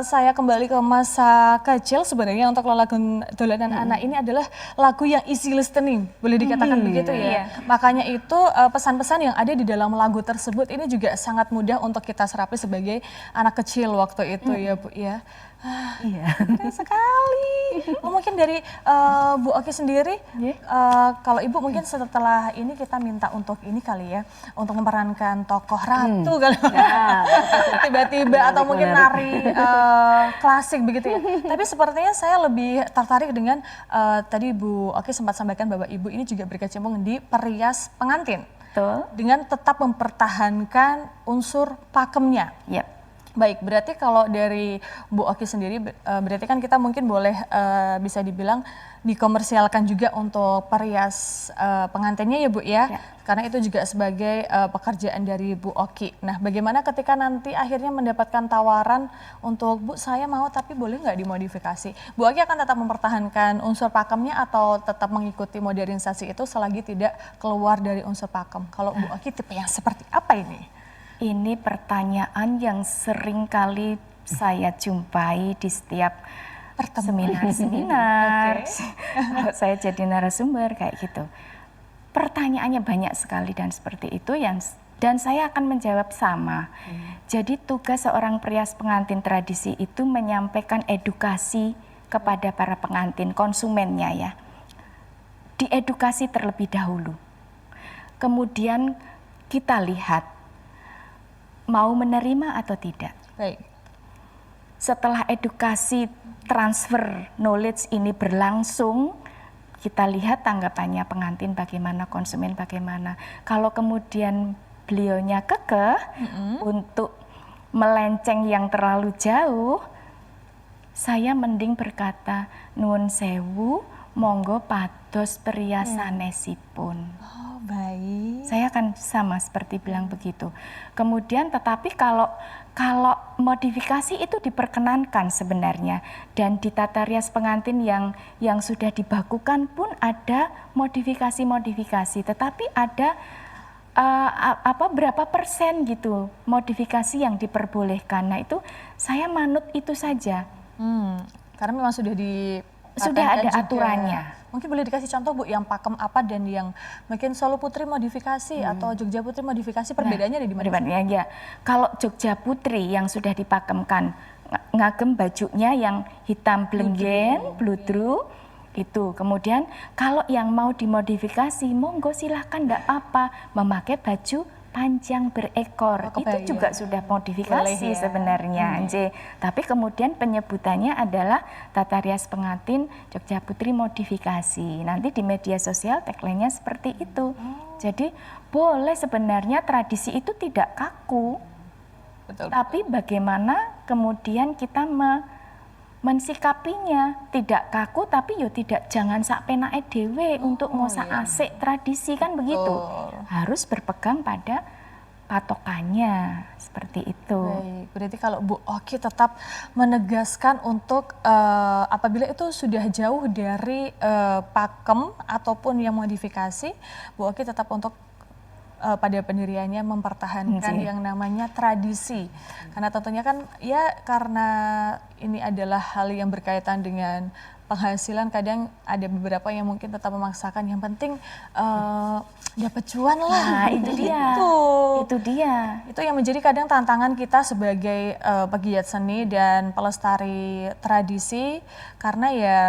saya kembali ke masa kecil, sebenarnya untuk lelagon dolanan anak ini adalah lagu yang easy listening, boleh dikatakan begitu ya. Makanya itu pesan-pesan yang ada di dalam lagu tersebut ini juga sangat mudah untuk kita serapi sebagai anak kecil waktu itu ya Bu ya. Iya. Keren sekali. Oh, mungkin dari Bu Oki sendiri, kalau Ibu mungkin setelah ini kita minta untuk ini kali ya, untuk memerankan tokoh ratu kali. Tiba-tiba atau mungkin nari klasik begitu ya. Tapi sepertinya saya lebih tertarik dengan tadi Bu Oki sempat sampaikan bahwa Ibu ini juga berkecimpung di perias pengantin. Betul. Dengan tetap mempertahankan unsur pakemnya. Yap. Baik, berarti kalau dari Bu Oki sendiri, berarti kan kita mungkin boleh bisa dibilang dikomersialkan juga untuk perias pengantinnya ya Bu ya? Karena itu juga sebagai pekerjaan dari Bu Oki. Nah, bagaimana ketika nanti akhirnya mendapatkan tawaran untuk Bu saya mau tapi boleh nggak dimodifikasi? Bu Oki akan tetap mempertahankan unsur pakemnya atau tetap mengikuti modernisasi itu selagi tidak keluar dari unsur pakem? Kalau Bu Oki tipe yang seperti apa ini? Ini pertanyaan yang sering kali saya jumpai di setiap seminar-seminar. Kalau saya jadi narasumber kayak gitu. Pertanyaannya banyak sekali dan seperti itu dan saya akan menjawab sama. Jadi tugas seorang perias pengantin tradisi itu menyampaikan edukasi kepada para pengantin konsumennya ya. Diedukasi terlebih dahulu. Kemudian kita lihat mau menerima atau tidak. Baik. Setelah edukasi transfer knowledge ini berlangsung, kita lihat tanggapannya pengantin bagaimana, konsumen bagaimana. Kalau kemudian beliaunya kekeh untuk melenceng yang terlalu jauh, saya mending berkata, nuwun sewu, monggo pados periasanesipun. Oh, baik. Saya akan sama seperti bilang begitu. Kemudian tetapi kalau modifikasi itu diperkenankan sebenarnya, dan di tata rias pengantin yang sudah dibakukan pun ada modifikasi, tetapi ada berapa persen gitu modifikasi yang diperbolehkan. Nah itu saya manut itu saja. Karena memang sudah ada juga. aturannya. Mungkin boleh dikasih contoh Bu, yang pakem apa dan yang mungkin Solo Putri modifikasi atau Jogja Putri modifikasi, perbedaannya ada di mana? Ya, kalau Jogja Putri yang sudah dipakemkan, ngagem bajunya yang hitam blenggen, bludru, itu. Kemudian kalau yang mau dimodifikasi, monggo silahkan, enggak apa-apa, memakai baju panjang berekor. Itu juga sudah modifikasi sebenarnya. Tapi kemudian penyebutannya adalah tata rias pengantin Jogja Putri modifikasi. Nanti di media sosial tagline-nya seperti itu. Jadi boleh sebenarnya, tradisi itu tidak kaku. Tapi bagaimana kemudian kita mensikapinya, tidak kaku tapi yo jangan sak penake dhewe untuk ngosak asik tradisi, kan begitu. Harus berpegang pada patokannya, seperti itu. Baik, berarti kalau Bu Oki tetap menegaskan untuk apabila itu sudah jauh dari pakem ataupun yang modifikasi, Bu Oki tetap untuk pada pendiriannya mempertahankan yang namanya tradisi. Karena tentunya kan ya, karena ini adalah hal yang berkaitan dengan penghasilan, kadang ada beberapa yang mungkin tetap memaksakan, yang penting dapat cuan lah. Nah, itu dia. Itu dia. Itu yang menjadi kadang tantangan kita sebagai pegiat seni dan pelestari tradisi, karena ya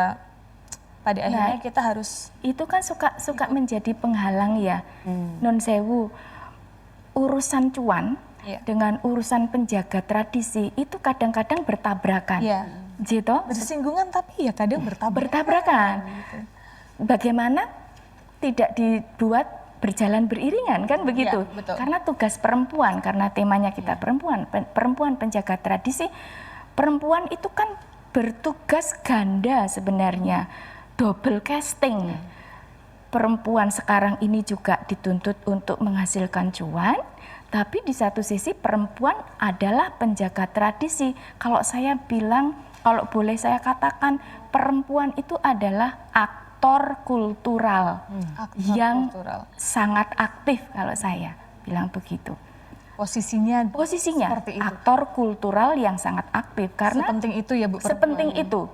pada akhirnya kita harus, itu kan suka menjadi penghalang ya. Non sewu, urusan cuan dengan urusan penjaga tradisi itu kadang-kadang bertabrakan. Gitu. Bersinggungan tapi ya kadang bertabrakan. Bagaimana tidak dibuat berjalan beriringan, kan begitu? Karena tugas perempuan, karena temanya kita perempuan penjaga tradisi, perempuan itu kan bertugas ganda sebenarnya. Double casting. Perempuan sekarang ini juga dituntut untuk menghasilkan cuan, tapi di satu sisi perempuan adalah penjaga tradisi. Kalau saya bilang, kalau boleh saya katakan, perempuan itu adalah aktor kultural yang sangat aktif, kalau saya bilang begitu. Posisinya seperti itu. Aktor kultural yang sangat aktif, karena sepenting itu ya Bu. Sepenting itu.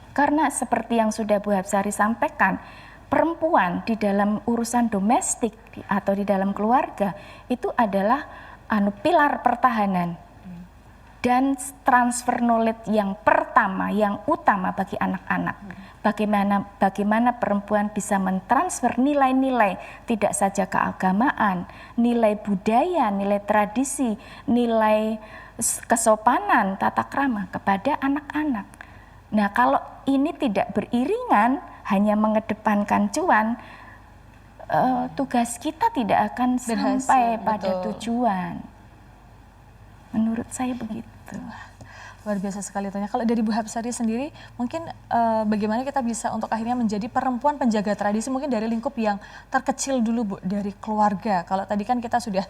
Karena seperti yang sudah Bu Hapsari sampaikan, perempuan di dalam urusan domestik atau di dalam keluarga itu adalah pilar pertahanan dan transfer knowledge yang pertama, yang utama bagi anak-anak. Bagaimana perempuan bisa mentransfer nilai-nilai, tidak saja keagamaan, nilai budaya, nilai tradisi, nilai kesopanan, tata krama kepada anak-anak. Nah, kalau ini tidak beriringan, hanya mengedepankan cuan, tugas kita tidak akan sampai pada tujuan. Menurut saya begitu. Luar biasa sekali tanya. Kalau dari Bu Hapsari sendiri, mungkin bagaimana kita bisa untuk akhirnya menjadi perempuan penjaga tradisi, mungkin dari lingkup yang terkecil dulu Bu, dari keluarga. Kalau tadi kan kita sudah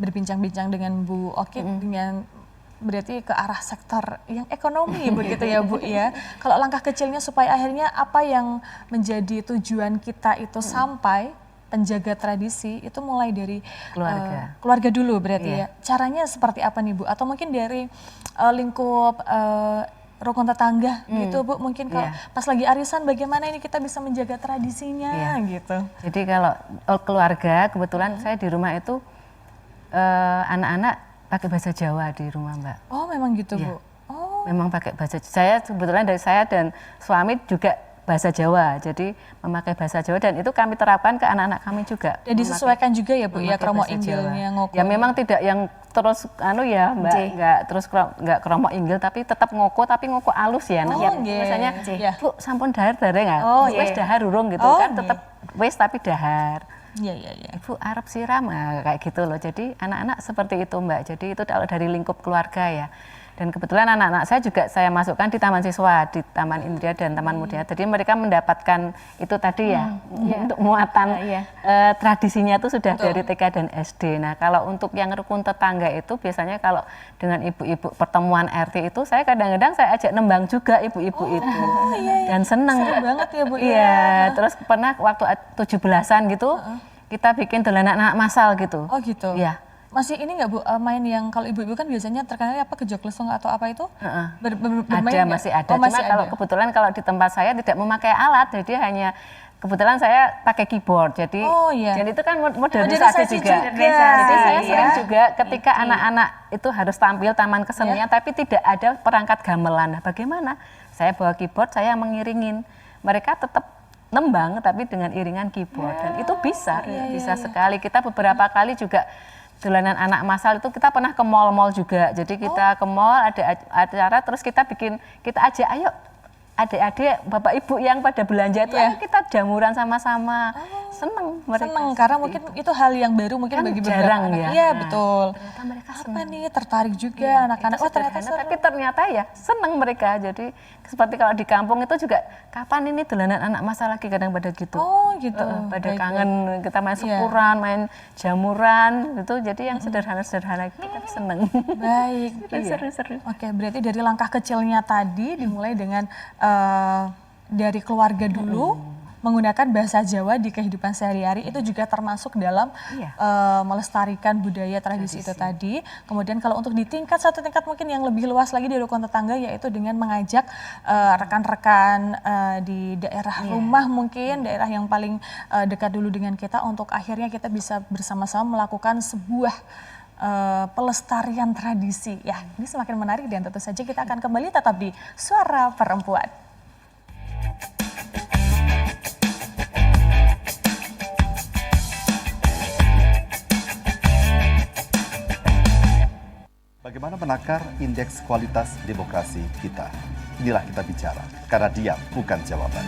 berbincang-bincang dengan Bu Oki dengan berarti ke arah sektor yang ekonomi begitu ya Bu ya. Kalau langkah kecilnya supaya akhirnya apa yang menjadi tujuan kita itu sampai penjaga tradisi itu mulai dari keluarga dulu berarti ya. Caranya seperti apa nih Bu? Atau mungkin dari lingkup rukun tetangga gitu Bu, mungkin kalau pas lagi arisan bagaimana ini kita bisa menjaga tradisinya gitu. Jadi kalau keluarga, kebetulan saya di rumah itu anak-anak pakai bahasa Jawa di rumah Mbak. Oh memang gitu Bu? Oh. Memang pakai bahasa, saya sebetulnya dari saya dan suami juga bahasa Jawa, jadi memakai bahasa Jawa dan itu kami terapkan ke anak-anak kami juga. Dan disesuaikan juga ya Bu ya, kromo inggilnya ngoko. Ya memang tidak yang terus ya Mbak, nggak kromo inggil tapi tetap ngoko, tapi ngoko alus ya. Misalnya Bu sampun dahar nggak? Wes dahar urung gitu kan, tetap wes tapi dahar. Ibu Arab siram kayak gitu loh. Jadi anak-anak seperti itu Mbak. Jadi itu kalau dari lingkup keluarga ya. Dan kebetulan anak-anak saya juga saya masukkan di taman siswa, di Taman Indria dan Taman Muda. Jadi mereka mendapatkan itu tadi ya, untuk muatan tradisinya itu sudah dari TK dan SD. Nah kalau untuk yang rukun tetangga itu biasanya kalau dengan ibu-ibu pertemuan RT itu saya kadang-kadang saya ajak nembang juga ibu-ibu itu. Dan seneng. Seru banget ya Bu. Iya, terus pernah waktu 17-an gitu, kita bikin dolanan anak masal gitu. Oh gitu. Iya. Masih ini nggak Bu, main yang kalau ibu-ibu kan biasanya terkenal apa kejok lesung atau apa itu? Bermain Ada, nggak? masih ada. Oh, masih Cuma kalau ada. kebetulan kalau di tempat saya tidak memakai alat, jadi hanya kebetulan saya pakai keyboard. Jadi, jadi itu kan modernisasi juga. Jadi saya sering juga ketika anak-anak itu harus tampil taman kesenian, tapi tidak ada perangkat gamelan. Nah, bagaimana? Saya bawa keyboard, saya mengiringin. Mereka tetap nembang, tapi dengan iringan keyboard. Dan itu bisa sekali. Kita beberapa kali juga dolanan anak masal itu kita pernah ke mall-mall juga. Jadi kita ke mall ada acara terus kita ajak ayo adik-adik bapak ibu yang pada belanja itu ayo kita jamuran sama-sama. Seneng mereka. Seneng karena mungkin itu hal yang baru mungkin Kan bagi beberapa jarang anak. ya. Iya Nah, betul. Ternyata mereka Apa nih tertarik juga anak-anak. Oh ternyata seru. tapi ternyata ya seneng mereka. Jadi seperti kalau di kampung itu juga kapan ini dolanan anak masa lagi kadang pada gitu. Oh gitu. Pada Baik, kangen kita main syukuran, main jamuran gitu. Jadi yang sederhana-sederhana kita seneng. Baik. Seru-seru. Oke, berarti dari langkah kecilnya tadi dimulai dengan dari keluarga dulu menggunakan bahasa Jawa di kehidupan sehari-hari itu juga termasuk dalam melestarikan budaya tradisi itu tadi. Kemudian kalau untuk di satu tingkat mungkin yang lebih luas lagi di rukun tetangga yaitu dengan mengajak rekan-rekan di daerah rumah mungkin daerah yang paling dekat dulu dengan kita untuk akhirnya kita bisa bersama-sama melakukan sebuah pelestarian tradisi. Ya, ini semakin menarik dan tentu saja kita akan kembali tetap di Suara Perempuan. Bagaimana menakar indeks kualitas demokrasi kita? Inilah kita bicara, karena diam bukan jawaban.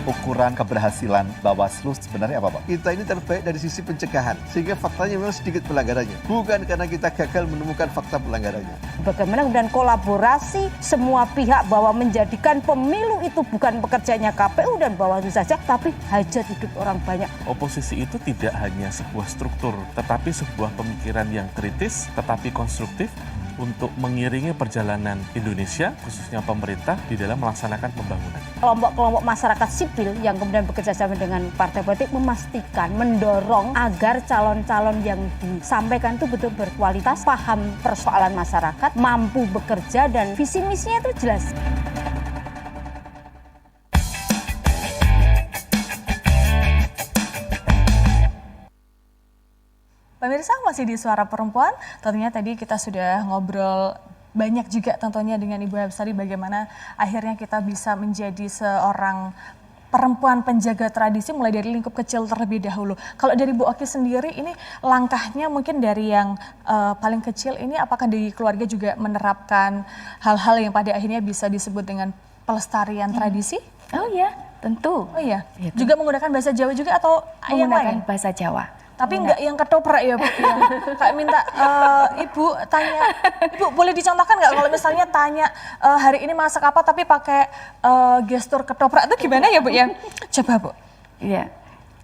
Ukuran keberhasilan Bawaslu sebenarnya apa, Pak? Kita ini terbaik dari sisi pencegahan, sehingga faktanya memang sedikit pelanggarannya. Bukan karena kita gagal menemukan fakta pelanggarannya. Bagaimana kemudian kolaborasi semua pihak bahwa menjadikan pemilu itu bukan pekerjaannya KPU dan Bawaslu saja, tapi hajat hidup orang banyak. Oposisi itu tidak hanya sebuah struktur, tetapi sebuah pemikiran yang kritis, tetapi konstruktif, untuk mengiringi perjalanan Indonesia, khususnya pemerintah, di dalam melaksanakan pembangunan. Kelompok-kelompok masyarakat sipil yang kemudian bekerja sama dengan partai politik memastikan, mendorong agar calon-calon yang disampaikan itu betul berkualitas, paham persoalan masyarakat, mampu bekerja, dan visi misinya itu jelas. Pemirsa masih di Suara Perempuan, tentunya tadi kita sudah ngobrol banyak juga tentunya dengan Ibu Hapsari bagaimana akhirnya kita bisa menjadi seorang perempuan penjaga tradisi mulai dari lingkup kecil terlebih dahulu. Kalau dari Bu Oki sendiri ini langkahnya mungkin dari yang paling kecil ini apakah di keluarga juga menerapkan hal-hal yang pada akhirnya bisa disebut dengan pelestarian tradisi? Oh iya, tentu. Oh iya, juga menggunakan bahasa Jawa juga atau yang lain? Menggunakan bahasa Jawa. Tapi enggak yang ketoprak ya Bu, ya. Kayak minta Ibu tanya, Ibu boleh dicontohkan nggak kalau misalnya tanya hari ini masak apa tapi pakai gestur ketoprak itu gimana ya Bu ya? Coba Bu. Iya,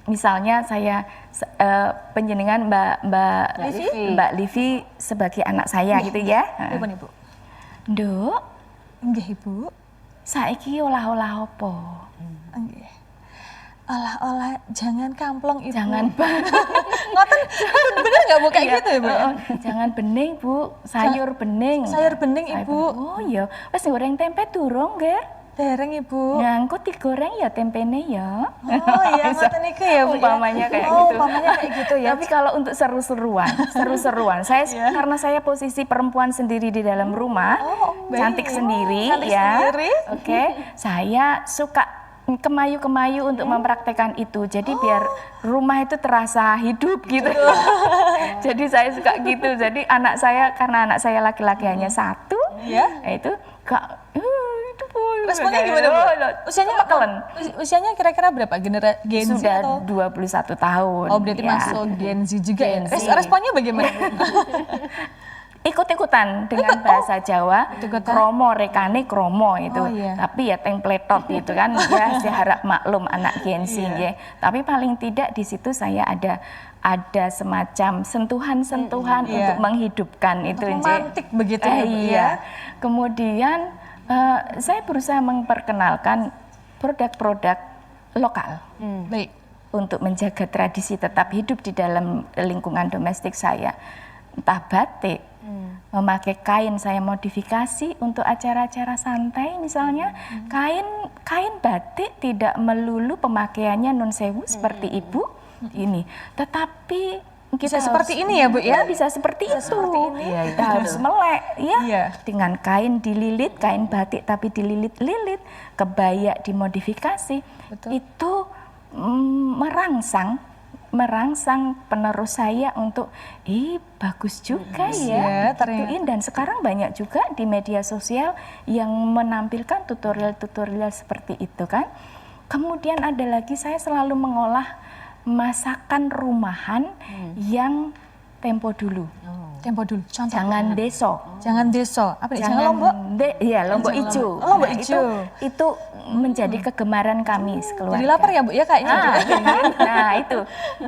misalnya saya penjenengan Mbak Livi sebagai anak saya gitu ya. Ibu nih Bu. Nduk, Nggih Ibu. Saiki olah-olah apa? Nggih. Olah-olah jangan kamplong Ibu. Jangan Ngoten bener nggak Bu kayak gitu ya Bu? Jangan bening Bu, sayur bening. Sayur bening Ibu. Oh iya, wes goreng tempe durung, Ger? Dereng Ibu. Nyangkut digoreng ya tempene ya. Oh iya, ngoten niku ya Bu. Umpamanya kayak gitu. Oh, umpamanya kayak gitu ya. Tapi kalau untuk seru-seruan, saya karena saya posisi perempuan sendiri di dalam rumah, cantik sendiri Cantik ya. sendiri. Oke, saya suka kemayu-kemayu untuk mempraktekkan itu. Jadi biar rumah itu terasa hidup gitu. Jadi saya suka gitu. Jadi karena anak saya laki-laki hanya satu, itu itu responnya gimana Bu? Usianya kira-kira berapa? Gen Z sudah atau? 21 tahun. Oh berarti ya. masuk Gen Z juga ya? Gen Z. Responnya bagaimana Bu? ikut-ikutan dengan bahasa Jawa, kromo rekane kromo itu. Oh, iya. Tapi ya templetot itu kan ya saya harap maklum anak Gen Z ya. Tapi paling tidak di situ saya ada semacam sentuhan-sentuhan untuk menghidupkan itu romantis begitu ya, Bu, iya. Kemudian saya berusaha memperkenalkan produk-produk lokal. Baik. Untuk menjaga tradisi tetap hidup di dalam lingkungan domestik saya. Entah batik, memakai kain saya modifikasi untuk acara-acara santai misalnya. Kain batik tidak melulu pemakaiannya non sewu seperti ibu ini, tetapi kita bisa seperti ini ya, Bu ya? Bisa seperti itu. Iya, Kita harus melek ya. Iya. Dengan kain dililit, kain batik tapi dililit-lilit, kebaya dimodifikasi. Itu merangsang penerus saya untuk bagus juga ya gituin. Dan sekarang banyak juga di media sosial yang menampilkan tutorial-tutorial seperti itu kan. Kemudian ada lagi saya selalu mengolah masakan rumahan yang tempo dulu. Tempo dulu. Contoh. Jangan deso. Jangan deso. Apa nih? Jangan lombok? Iya, lombok ijo. Lombok ijo. Itu menjadi kegemaran kami sekeluarga. Jadi lapar ya, Bu ya kayaknya. Nah,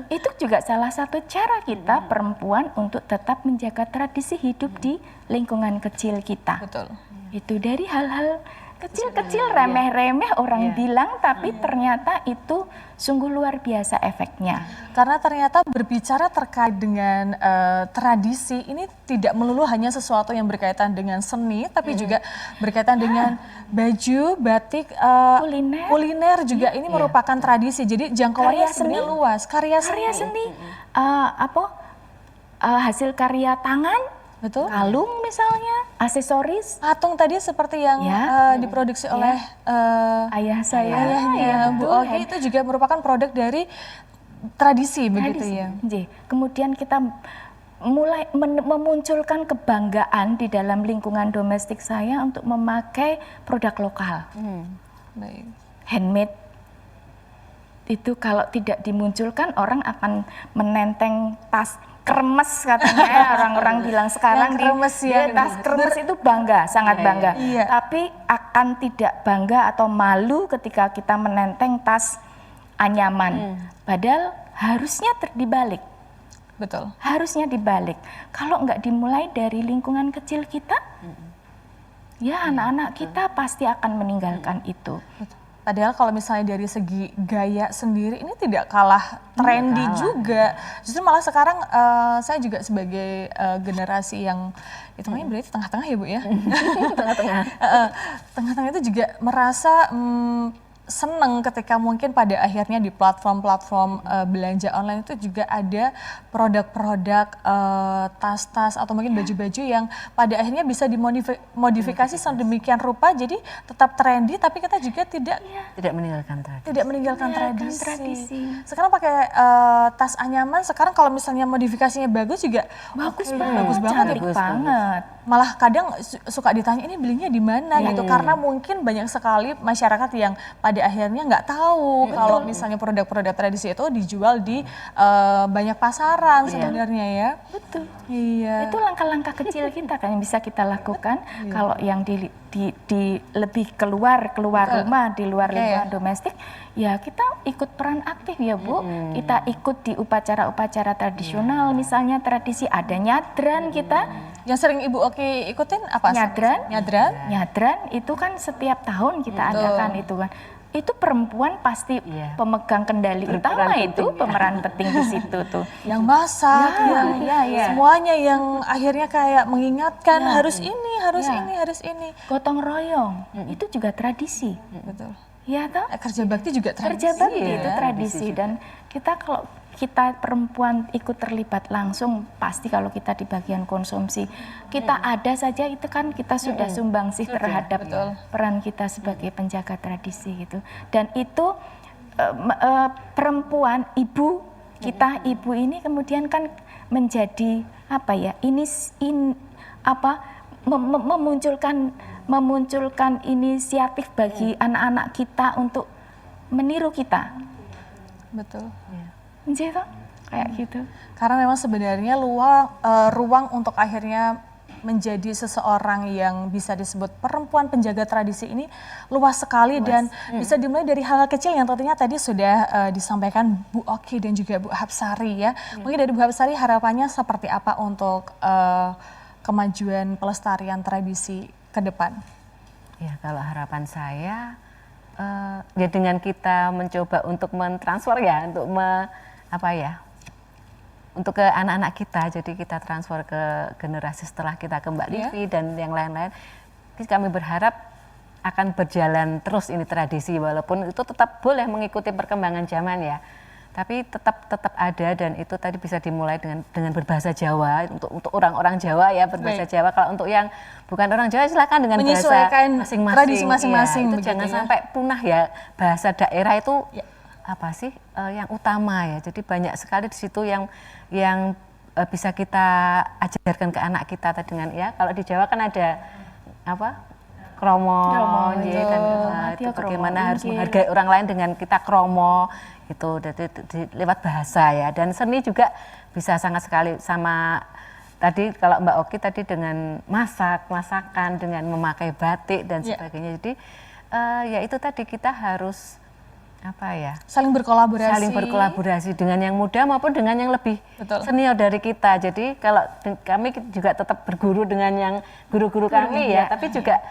itu juga salah satu cara kita perempuan untuk tetap menjaga tradisi hidup di lingkungan kecil kita. Betul. Itu dari hal-hal kecil-kecil, remeh-remeh orang bilang, tapi ternyata itu sungguh luar biasa efeknya. Karena ternyata berbicara terkait dengan tradisi ini tidak melulu hanya sesuatu yang berkaitan dengan seni, tapi juga berkaitan dengan baju, batik, kuliner juga ini merupakan tradisi. Jadi jangkauannya sebenarnya luas. Karya seni, hasil karya tangan. Betul. Kalung misalnya, aksesoris. Patung tadi seperti yang diproduksi oleh ayah saya. Ayahnya Bu Oki itu juga merupakan produk dari tradisi. Begitu ya. Kemudian kita mulai memunculkan kebanggaan di dalam lingkungan domestik saya untuk memakai produk lokal. Baik. Handmade. Itu kalau tidak dimunculkan orang akan menenteng tas kremes katanya orang-orang bilang sekarang di tas kremes itu bangga, sangat bangga. Tapi akan tidak bangga atau malu ketika kita menenteng tas anyaman. Padahal harusnya dibalik. Betul. Harusnya dibalik. Kalau nggak dimulai dari lingkungan kecil kita, ya anak-anak kita pasti akan meninggalkan itu. Padahal kalau misalnya dari segi gaya sendiri ini tidak kalah trendy juga. Justru malah sekarang saya juga sebagai generasi yang hitungannya berarti tengah-tengah ya Bu ya. Tengah-tengah. Tengah-tengah itu juga merasa senang ketika mungkin pada akhirnya di platform-platform belanja online itu juga ada produk-produk tas-tas atau mungkin baju-baju yang pada akhirnya bisa dimodifikasi sedemikian rupa jadi tetap trendy tapi kita juga tidak meninggalkan tradisi. Sekarang pakai tas anyaman, sekarang kalau misalnya modifikasinya bagus juga bagus banget. Malah kadang suka ditanya ini belinya di mana gitu karena mungkin banyak sekali masyarakat yang pada akhirnya nggak tahu kalau misalnya produk-produk tradisi itu dijual di banyak pasaran sebenarnya ya. Betul. Iya. Itu langkah-langkah kecil kita kan yang bisa kita lakukan kalau yang di lebih keluar rumah di luar lingkungan domestik ya kita ikut peran aktif ya Bu. Kita ikut di upacara-upacara tradisional misalnya tradisi ada nyadran kita. Yang sering Ibu Oki ikutin apa? Nyadran itu kan setiap tahun kita adakan itu kan. Itu perempuan pasti pemegang kendali utama itu pemeran penting di situ tuh. Yang masak, semuanya yang akhirnya kayak mengingatkan harus ini. Gotong royong itu juga tradisi. Betul. Ya toh? Kerja bakti juga tradisi. Kerja bakti itu tradisi dan kita kalau kita perempuan ikut terlibat langsung pasti kalau kita di bagian konsumsi kita ada saja itu kan kita sudah sumbangsih terhadap peran kita sebagai penjaga tradisi gitu dan itu perempuan ibu kita ibu ini kemudian kan menjadi apa ya memunculkan inisiatif bagi anak-anak kita untuk meniru kita. Betul. Gitu, kayak gitu. Karena memang sebenarnya ruang untuk akhirnya menjadi seseorang yang bisa disebut perempuan penjaga tradisi ini luas sekali dan bisa dimulai dari hal-hal kecil yang tentunya tadi sudah disampaikan Bu Oki dan juga Bu Hapsari ya. Mungkin dari Bu Hapsari harapannya seperti apa untuk kemajuan pelestarian tradisi ke depan? Ya, kalau harapan saya ya dengan kita mencoba untuk mentransfer ya, untuk untuk ke anak-anak kita, jadi kita transfer ke generasi setelah kita ke Mbak Livi dan yang lain-lain. Kami berharap akan berjalan terus ini tradisi, walaupun itu tetap boleh mengikuti perkembangan zaman ya, tapi tetap ada, dan itu tadi bisa dimulai dengan berbahasa Jawa untuk orang-orang Jawa ya, berbahasa Jawa. Kalau untuk yang bukan orang Jawa silakan dengan bahasa masing-masing. Tradisi masing-masing. Ya, itu jangan sampai punah ya, bahasa daerah itu apa sih yang utama ya. Jadi banyak sekali di situ yang bisa kita ajarkan ke anak kita dengan ya. Kalau di Jawa kan ada kromo ya, dan itu bagaimana harus menghargai orang lain dengan kita kromo itu lewat bahasa ya. Dan seni juga bisa sangat sekali sama tadi kalau Mbak Oki tadi dengan masakan, dengan memakai batik dan sebagainya. Jadi ya itu tadi kita harus saling berkolaborasi dengan yang muda maupun dengan yang lebih senior dari kita. Jadi kalau kami juga tetap berguru dengan yang guru-guru kami ya, tapi juga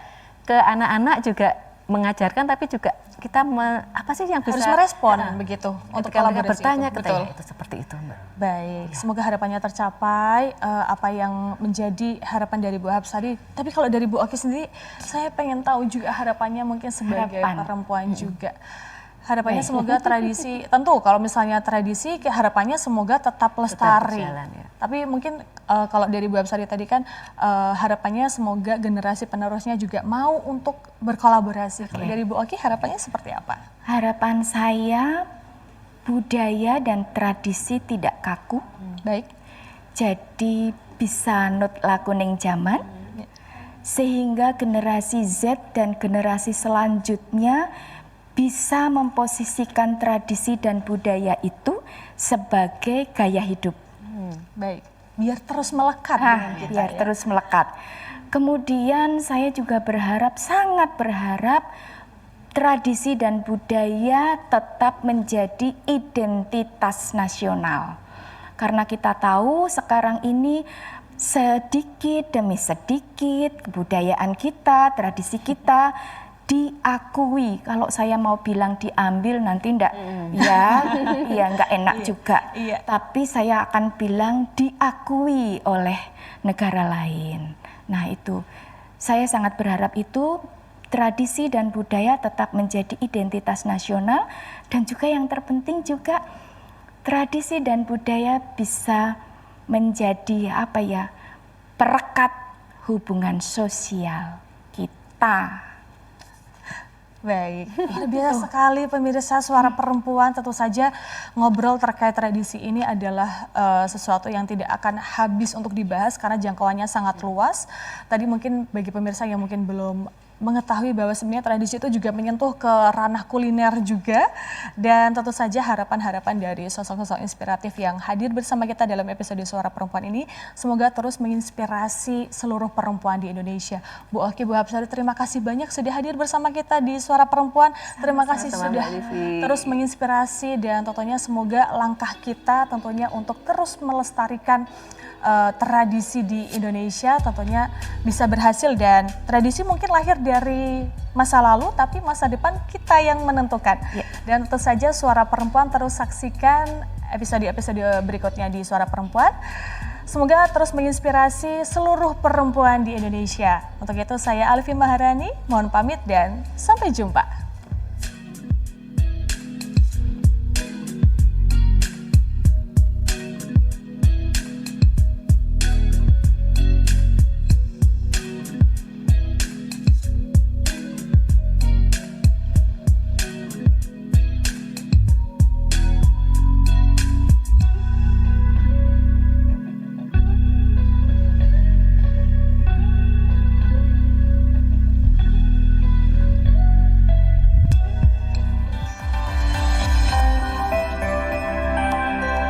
ke anak-anak juga mengajarkan, tapi juga kita apa sih yang bisa harus merespon begitu untuk kolaborasi bertanya itu. Itu seperti itu, Mbak. Baik, semoga harapannya tercapai apa yang menjadi harapan dari Bu Hapsari. Tapi kalau dari Bu Oki sendiri, saya pengen tahu juga harapannya mungkin sebagai perempuan juga. Harapannya semoga tradisi, tentu kalau misalnya tradisi harapannya semoga tetap lestari. Berjalan, ya. Tapi mungkin kalau dari Bu Hapsari tadi kan harapannya semoga generasi penerusnya juga mau untuk berkolaborasi. Kalau dari Bu Oki harapannya seperti apa? Harapan saya budaya dan tradisi tidak kaku. Baik. Jadi bisa nut lakuning zaman. Sehingga generasi Z dan generasi selanjutnya bisa memposisikan tradisi dan budaya itu sebagai gaya hidup. Baik, biar terus melekat dengan kita. Biar terus melekat. Kemudian saya juga sangat berharap tradisi dan budaya tetap menjadi identitas nasional. Karena kita tahu sekarang ini sedikit demi sedikit kebudayaan kita, tradisi kita diakui. Kalau saya mau bilang diambil nanti enggak enggak enak juga. Tapi saya akan bilang diakui oleh negara lain. Nah, itu saya sangat berharap itu tradisi dan budaya tetap menjadi identitas nasional, dan juga yang terpenting juga tradisi dan budaya bisa menjadi perekat hubungan sosial kita. Baik, luar biasa sekali pemirsa Suara Perempuan. Tentu saja ngobrol terkait tradisi ini adalah sesuatu yang tidak akan habis untuk dibahas karena jangkauannya sangat luas. Tadi mungkin bagi pemirsa yang mungkin belum mengetahui bahwa sebenarnya tradisi itu juga menyentuh ke ranah kuliner juga. Dan tentu saja harapan-harapan dari sosok-sosok inspiratif yang hadir bersama kita dalam episode Suara Perempuan ini semoga terus menginspirasi seluruh perempuan di Indonesia. Bu Oki, Bu Hapsari, terima kasih banyak sudah hadir bersama kita di Suara Perempuan. Terima kasih sudah terus menginspirasi, dan tentunya semoga langkah kita tentunya untuk terus melestarikan tradisi di Indonesia tentunya bisa berhasil, dan tradisi mungkin lahir dari masa lalu tapi masa depan kita yang menentukan. Dan tentu saja Suara Perempuan terus saksikan episode-episode berikutnya di Suara Perempuan. Semoga terus menginspirasi seluruh perempuan di Indonesia. Untuk itu saya Alfi Maharani mohon pamit dan sampai jumpa.